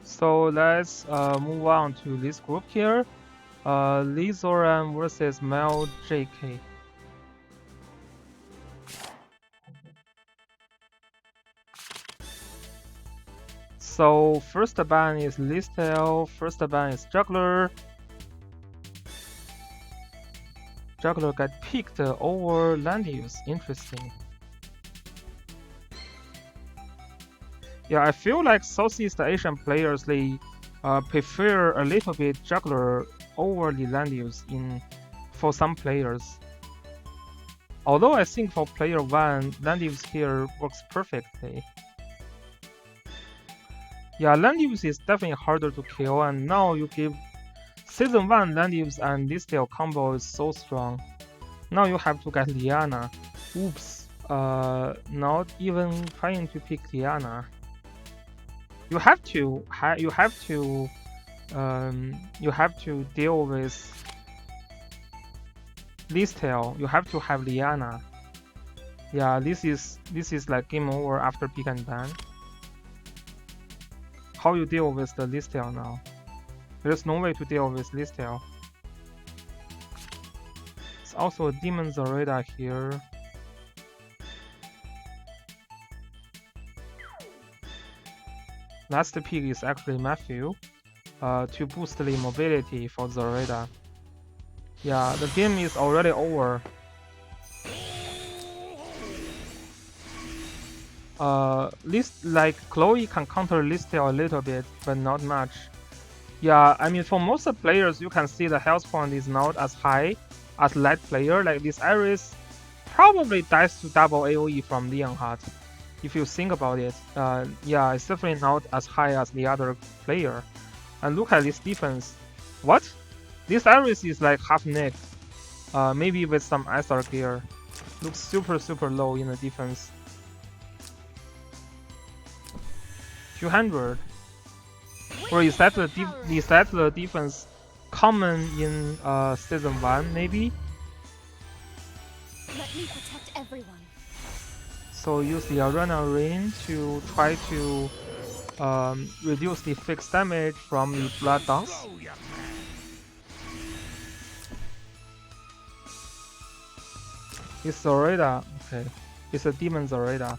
So let's move on to this group here. Lee Zoran versus Mel JK. So first ban is Listel, first ban is Juggler. Juggler got picked over Landius. Interesting. Yeah, I feel like Southeast Asian players, they prefer a little bit Juggler over the Landius for some players. Although I think for player 1, Landius here works perfectly. Yeah, Landius is definitely harder to kill, and now you give Season 1 Landius and Listel combo is so strong. Now you have to get Liana. Oops, not even trying to pick Liana. You have to deal with Listel. You have to have Liana. Yeah, this is like game over after pick and ban. How you deal with the Listel now? There's no way to deal with Listel. It's also a Demon Zoreda here. Last pick is actually Matthew, to boost the mobility for Zoreda. Yeah, the game is already over. Like Chloe can counter Listel a little bit, but not much. Yeah, I mean for most players, you can see the health point is not as high as light player. Like this Iris probably dies to double AoE from Leonhardt. If you think about it, yeah, it's definitely not as high as the other player. And look at this defense. What? This Iris is like half nicked. Maybe with some SR gear. Looks super low in the defense. 200. Or is that the defense common in season 1 maybe. Let me protect everyone. So use the arena ring to try to reduce the fixed damage from the blood dance. It's Zoraida. Okay, it's a demon Zoraida.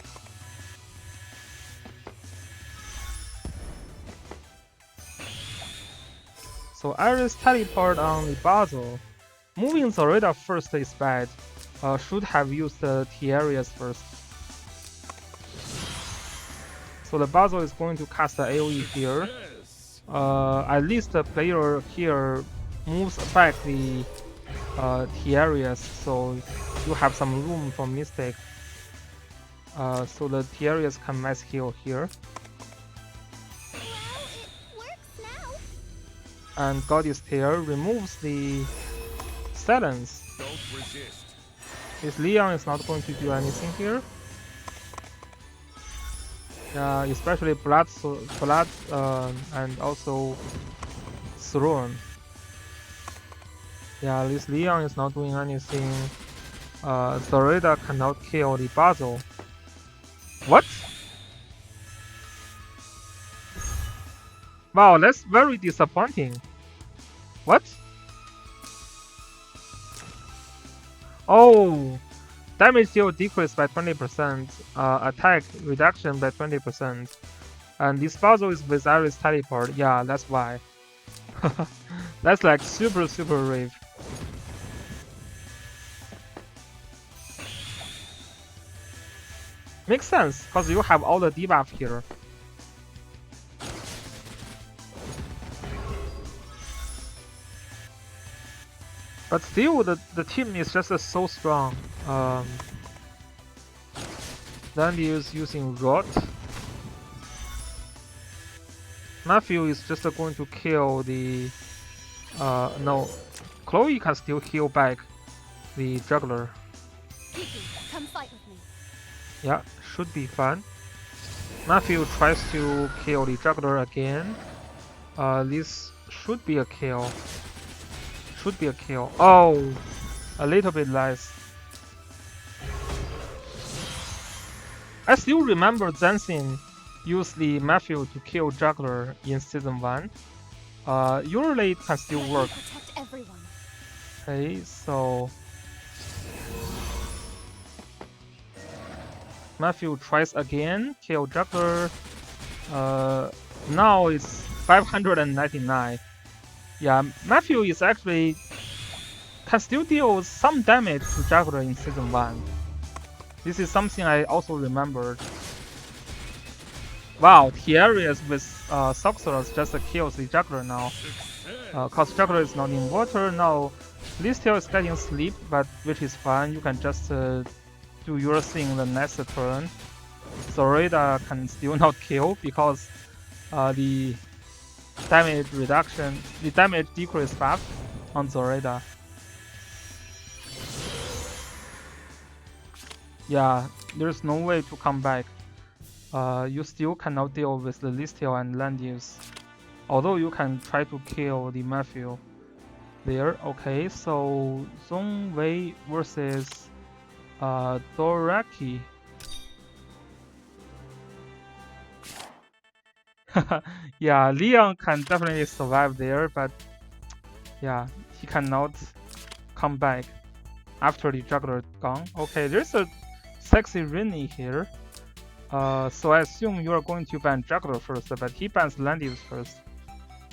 So Iris teleport on the Basil. Moving Zoraida first is bad. Should have used the T-Areas first. So the Basil is going to cast the AoE here. At least the player here moves back the T-Areas, so you have some room for mistake. So the T-Areas can mass heal here. Well, it works now. And Goddess Tear removes the silence. Don't resist. This Leon is not going to do anything here. Especially blood and also Throne. Yeah, this Leon is not doing anything. Zoraida cannot kill the Basil. What? Wow, that's very disappointing. What? Oh, damage deal decreased by 20%, attack reduction by 20%, and this Basil is with Iris teleport. Yeah, that's why. That's like super rave. Makes sense, because you have all the debuff here. But still, the team is just so strong. Landius using Rot. Matthew is just going to kill the... no. Chloe can still heal back the Juggler. Kiki, come fight with me. Yeah, should be fun. Matthew tries to kill the Juggler again. This should be a kill. Should be a kill. Oh, a little bit less. I still remember Zensin used the Matthew to kill Juggler in season 1. Usually it can still work. Let me protect everyone. Okay, so Matthew tries again, kill Juggler. Now it's 599. Yeah, Matthew is actually can still deal some damage to Juggler in season 1. This is something I also remembered. Wow, T-Areas with Sorcerers just kills the Juggler now. Cause Juggler is not in water now. Listiel is getting sleep, but which is fine. You can just do your thing the next turn. Zoraida can still not kill because the damage reduction, the damage decrease buff on Zoraida. Yeah, there's no way to come back. You still cannot deal with the Listiel and Landius. Although you can try to kill the Matthew. There, okay, so Zhongwei versus Doraki. Yeah, Leon can definitely survive there, but yeah, he cannot come back after the Juggler gone. Okay, there's a sexy Rini here. So I assume you are going to ban Juggler first, but he bans Landius first.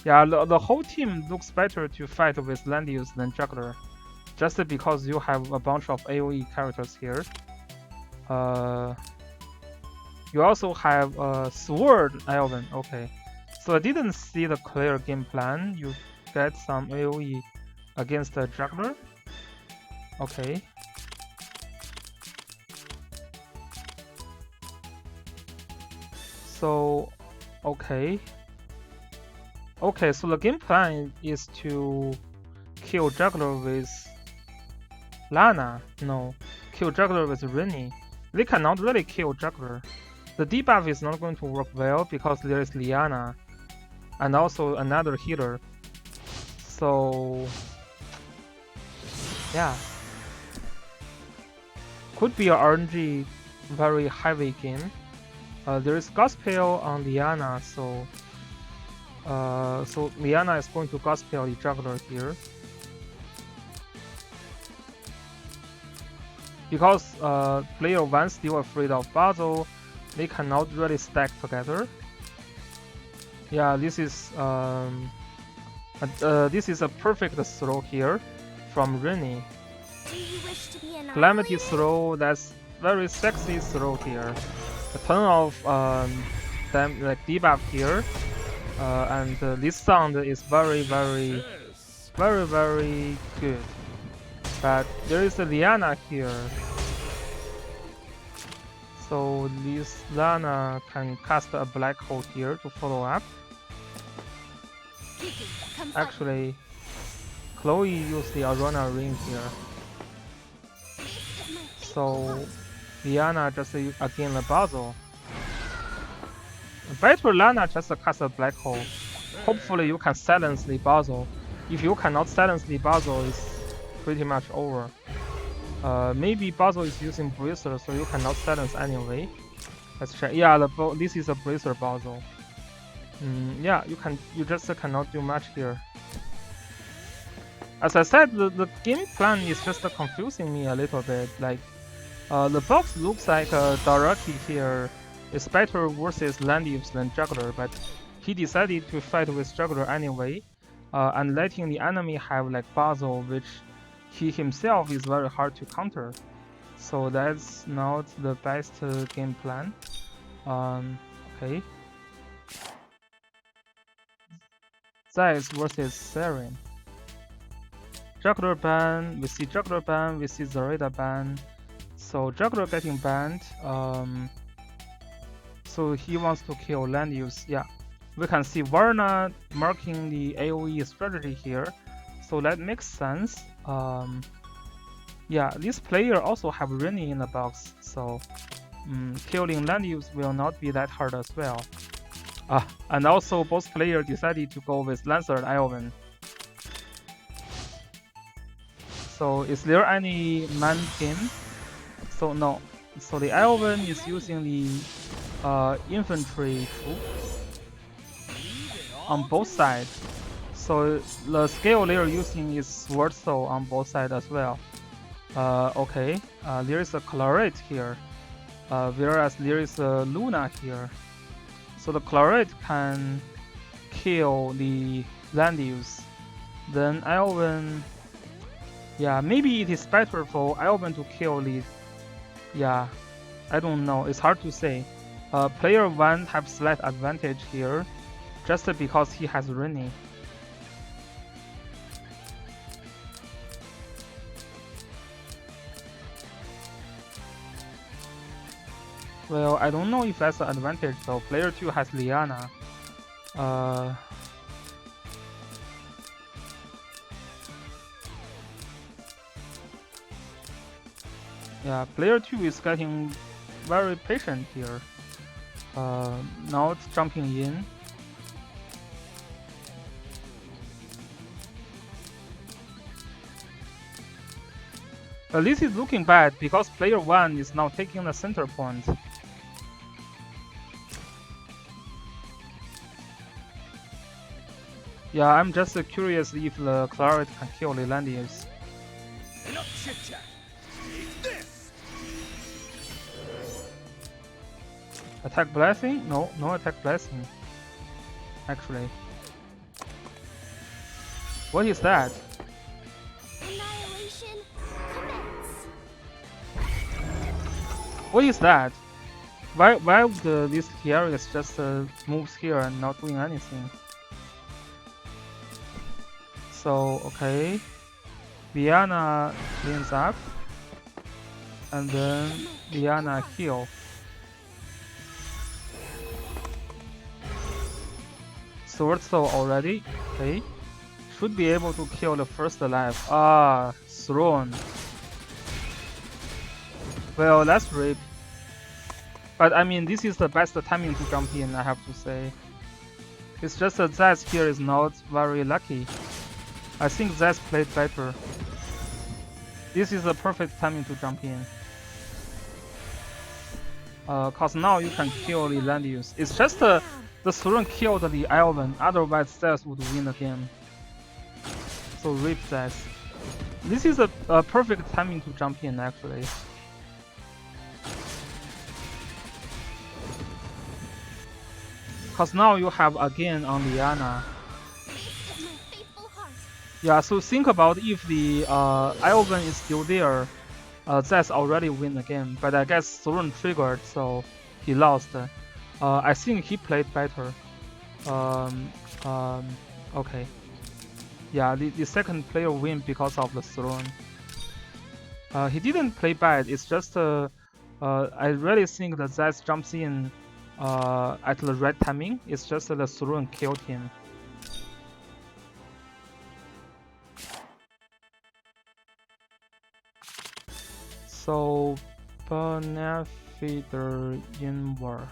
Yeah, the whole team looks better to fight with Landius than Juggler, just because you have a bunch of AoE characters here. You also have Sword Elven. Okay, so I didn't see the clear game plan. You get some AoE against the Juggler. Okay. So, okay. Okay, so the game plan is to kill Juggler with Lana. No, kill Juggler with Rini. They cannot really kill Juggler. The debuff is not going to work well because there is Liana and also another healer. So yeah, could be a RNG very heavy game. There is Gospel on Liana, so Liana is going to Gospel the juggler here. Because player 1 still afraid of Basil, they cannot really stack together. Yeah, this is a perfect throw here from Rini. Do you wish to be Calamity annihilated? throw, that's very sexy throw here. A ton of like debuff here, and this sound is very good. But there is a Liana here, so this Lana can cast a black hole here to follow up. Kiki, come fight me. Actually, Chloe used the Arona ring here, This is my fateful so heart. Liana just again the Basil. Better Lana just cast a black hole. Hopefully you can silence the Basil. If you cannot silence the Basil, it's pretty much over. Maybe Basil is using Bracer, so you cannot silence anyway. Let's check. Yeah, this is a Bracer Basil. Yeah, you just cannot do much here. As I said, the game plan is just confusing me a little bit. Like, the box looks like Daraki here is better versus Landius than Juggler, but he decided to fight with Juggler anyway, and letting the enemy have like Basil, which he himself is very hard to counter. So that's not the best game plan. Okay. Zeiss versus Seren. Juggler ban, we see Juggler ban, we see Zareda ban. So Juggler getting banned. So he wants to kill land use. Yeah, we can see Varna marking the AoE strategy here. So that makes sense. Yeah, this player also have Rini in the box, so killing land use will not be that hard as well. And also both players decided to go with Lancer and Ivan. So is there any man game? So no. So the Ivan is using the infantry troop on both sides. So the scale they are using is Sword Soul on both sides as well. Okay, there is a Claret here, whereas there is a Luna here. So the Claret can kill the Landius. Then Elven, yeah, maybe it is better for Elven to kill the, yeah, I don't know, it's hard to say. Player 1 have slight advantage here, just because he has Rini. Well, I don't know if that's an advantage though. Player 2 has Liana. Yeah, player 2 is getting very patient here. Not jumping in. This is looking bad because player 1 is now taking the center point. Yeah, I'm just curious if the Claret can kill the Landius. Enough chit chat. Take this. Attack Blessing? No, no attack Blessing. Actually. What is that? Annihilation commence. What is that? Why would this Hiarius just moves here and not doing anything? So, okay. Viana cleans up. And then Viana heal. Sword Soul already. Okay. Should be able to kill the first alive. Ah, Throne. Well, that's rip. But I mean, this is the best timing to jump in, I have to say. It's just that Zeiss here is not very lucky. I think Zest played better. This is the perfect timing to jump in. Cause now you can kill the land use. It's just the Throne killed the Elven, otherwise Zest would win the game. So rip Zest. This is a perfect timing to jump in actually. Cause now you have again on Liana. Yeah, so think about if the Elven is still there, Zest already win the game. But I guess Throne triggered, so he lost. I think he played better. Okay. Yeah, the second player win because of the Throne. He didn't play bad. It's just I really think that Zest jumps in at the right timing. It's just the Throne killed him. So, Benefider in war.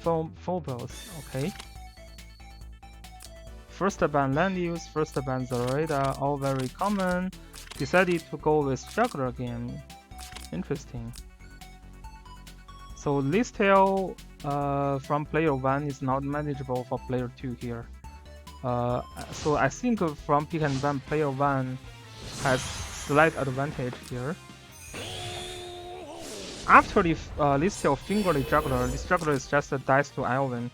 Phobos, okay. First ban land use, first ban Zoraida, all very common. Decided to go with Juggler again. Interesting. So Listail from player 1 is not manageable for player 2 here. So I think from pick and ban player 1 has slight advantage here. After the Listail finger the Juggler, this Juggler is just a dice to Elven.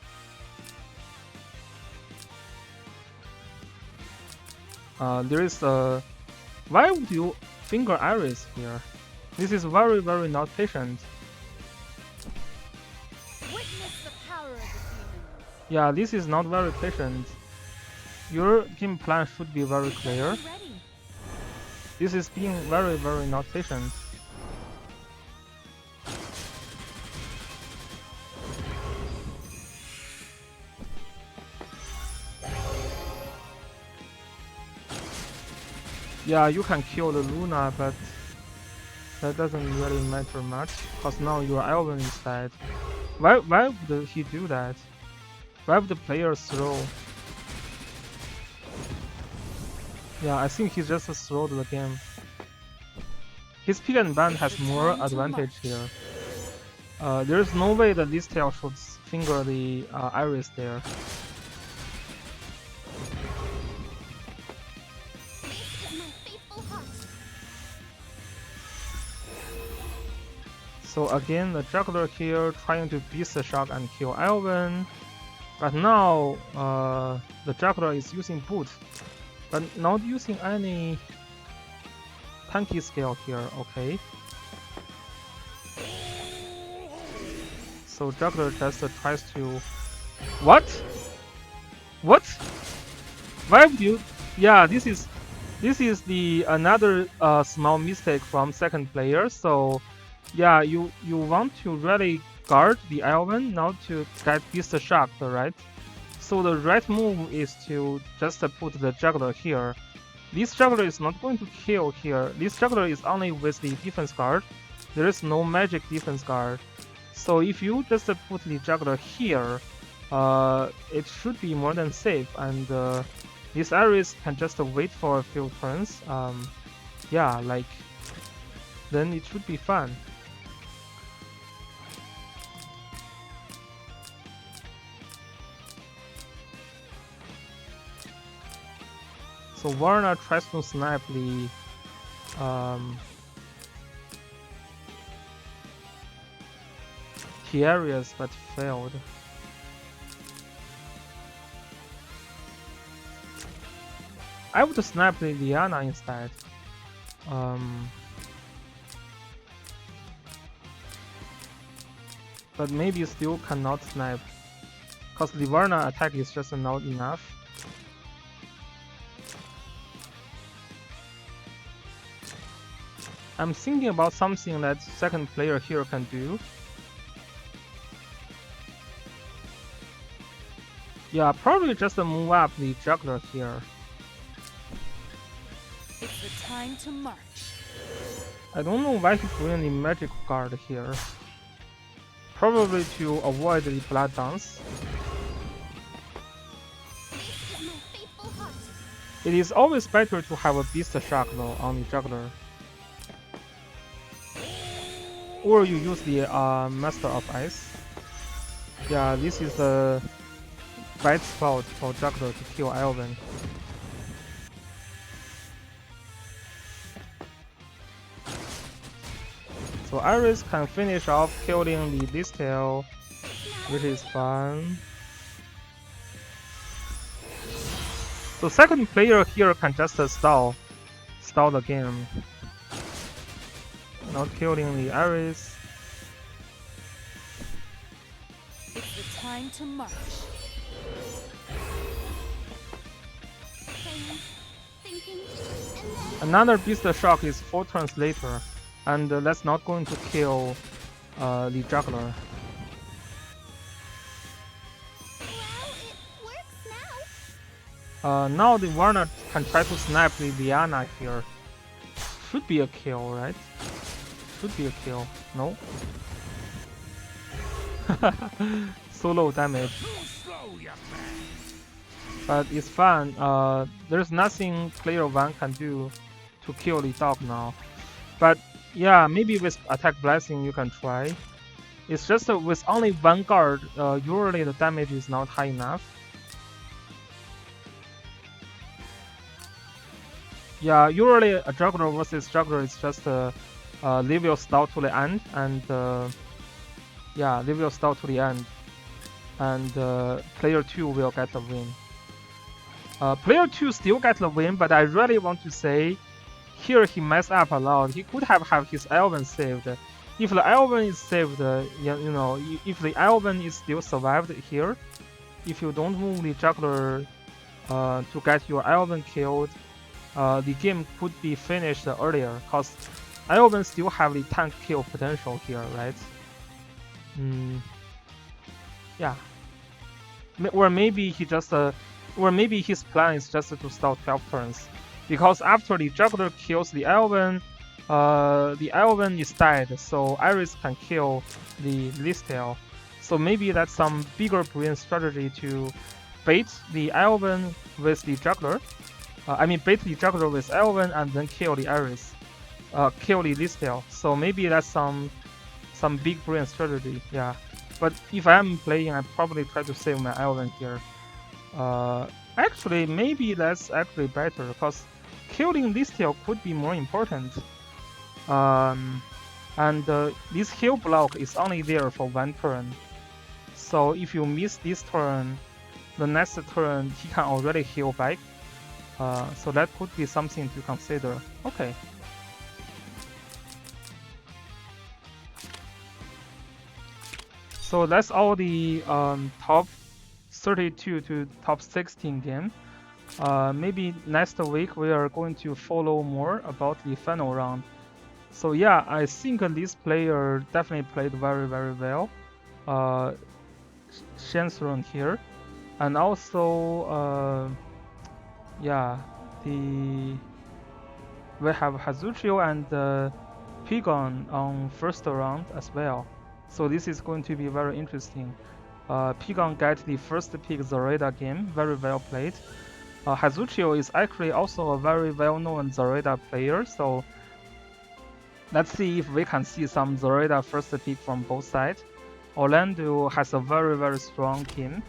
There is a... Why would you finger Iris here? This is very, very not patient. Witness the power of the demons. Yeah, this is not very patient. Your game plan should be very clear. This is being very, very not patient. Yeah, you can kill the Luna, but that doesn't really matter much, because now your Elven is dead. Why would he do that? Why would the player throw? Yeah, I think he just throwed the game. His pick and ban has more advantage here. There is no way that this tail should finger the Iris there. So again, the Juggler here trying to beast the shock and kill Elven. But now, the Juggler is using Boot, but not using any tanky skill here, okay. So Juggler just tries to... What? What? Why would you... Yeah, this is the another small mistake from second player, so... Yeah, you want to really guard the Elven, not to get beast shocked, right? So the right move is to just put the Juggler here. This Juggler is not going to kill here. This Juggler is only with the defense guard. There is no magic defense guard. So if you just put the Juggler here, it should be more than safe. And this Iris can just wait for a few turns. Yeah, like then it should be fun. So Warner tries to snipe the Tiarius, but failed. I would snipe the Liana instead. But maybe still cannot snipe, cause the Warner attack is just not enough. I'm thinking about something that second player here can do. Yeah, probably just move up the Juggler here. It's the time to march. I don't know why he bring the magic guard here. Probably to avoid the blood dance. It is always better to have a Beast Shark though on the juggler. Or you use the Master of Ice. Yeah, this is the right spot for juggler to kill Elven. So Iris can finish off killing the Listel, which is fun. So second player here can just stall the game. Not killing the Iris. It's the time to march. Praying, thinking, and then Another Beast Shock is full translator, and that's not going to kill the juggler. well, it works now. Now the Warner can try to snipe the Diana here. Should be a kill, right? Should be a kill. No? So low damage. Too slow, young man. But it's fun. There's nothing player 1 can do to kill the dog now. But yeah, maybe with attack blessing you can try. It's just with only one guard, usually the damage is not high enough. Yeah, usually a juggler versus juggler is just leave your stall to the end, and yeah, leave your stall to the end, and player 2 will get the win. Player 2 still get the win, but I really want to say here he messed up a lot. He could have his Elven saved. If the Elven is saved, you know, if the Elven is still survived here, if you don't move the juggler to get your Elven killed, the game could be finished earlier, cause Elven still have the tank kill potential here, right? Yeah. Or maybe he just or maybe his plan is just to stall 12 turns, because after the juggler kills the Elven is dead, so Iris can kill the Listel. So maybe that's some bigger brain strategy to bait the Elven with the juggler. Bait the juggler with Elven and then kill the Iris, kill the Listel. So maybe that's some big brain strategy, yeah. But if I'm playing, I probably try to save my Elven here. Actually, maybe that's actually better, because killing Listel could be more important. This heal block is only there for one turn. So if you miss this turn, the next turn he can already heal back. So that could be something to consider. Okay. So that's all the top 32 to top 16 game. Maybe next week we are going to follow more about the final round. So yeah, I think this player definitely played very well. Shenron here, and also yeah, we have Hazuchio and Pigon on first round as well. So this is going to be very interesting. Pigon get the first pick Zoreda game, very well played. Hazuchio is actually also a very well-known Zoreda player, so let's see if we can see some Zoreda first pick from both sides. Orlando has a very strong team.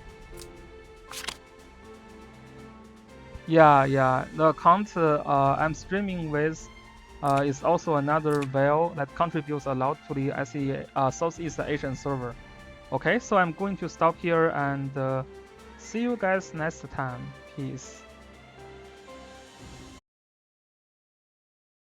Yeah, the account I'm streaming with is also another whale that contributes a lot to the Southeast Asian server. Okay, so I'm going to stop here and see you guys next time. Peace.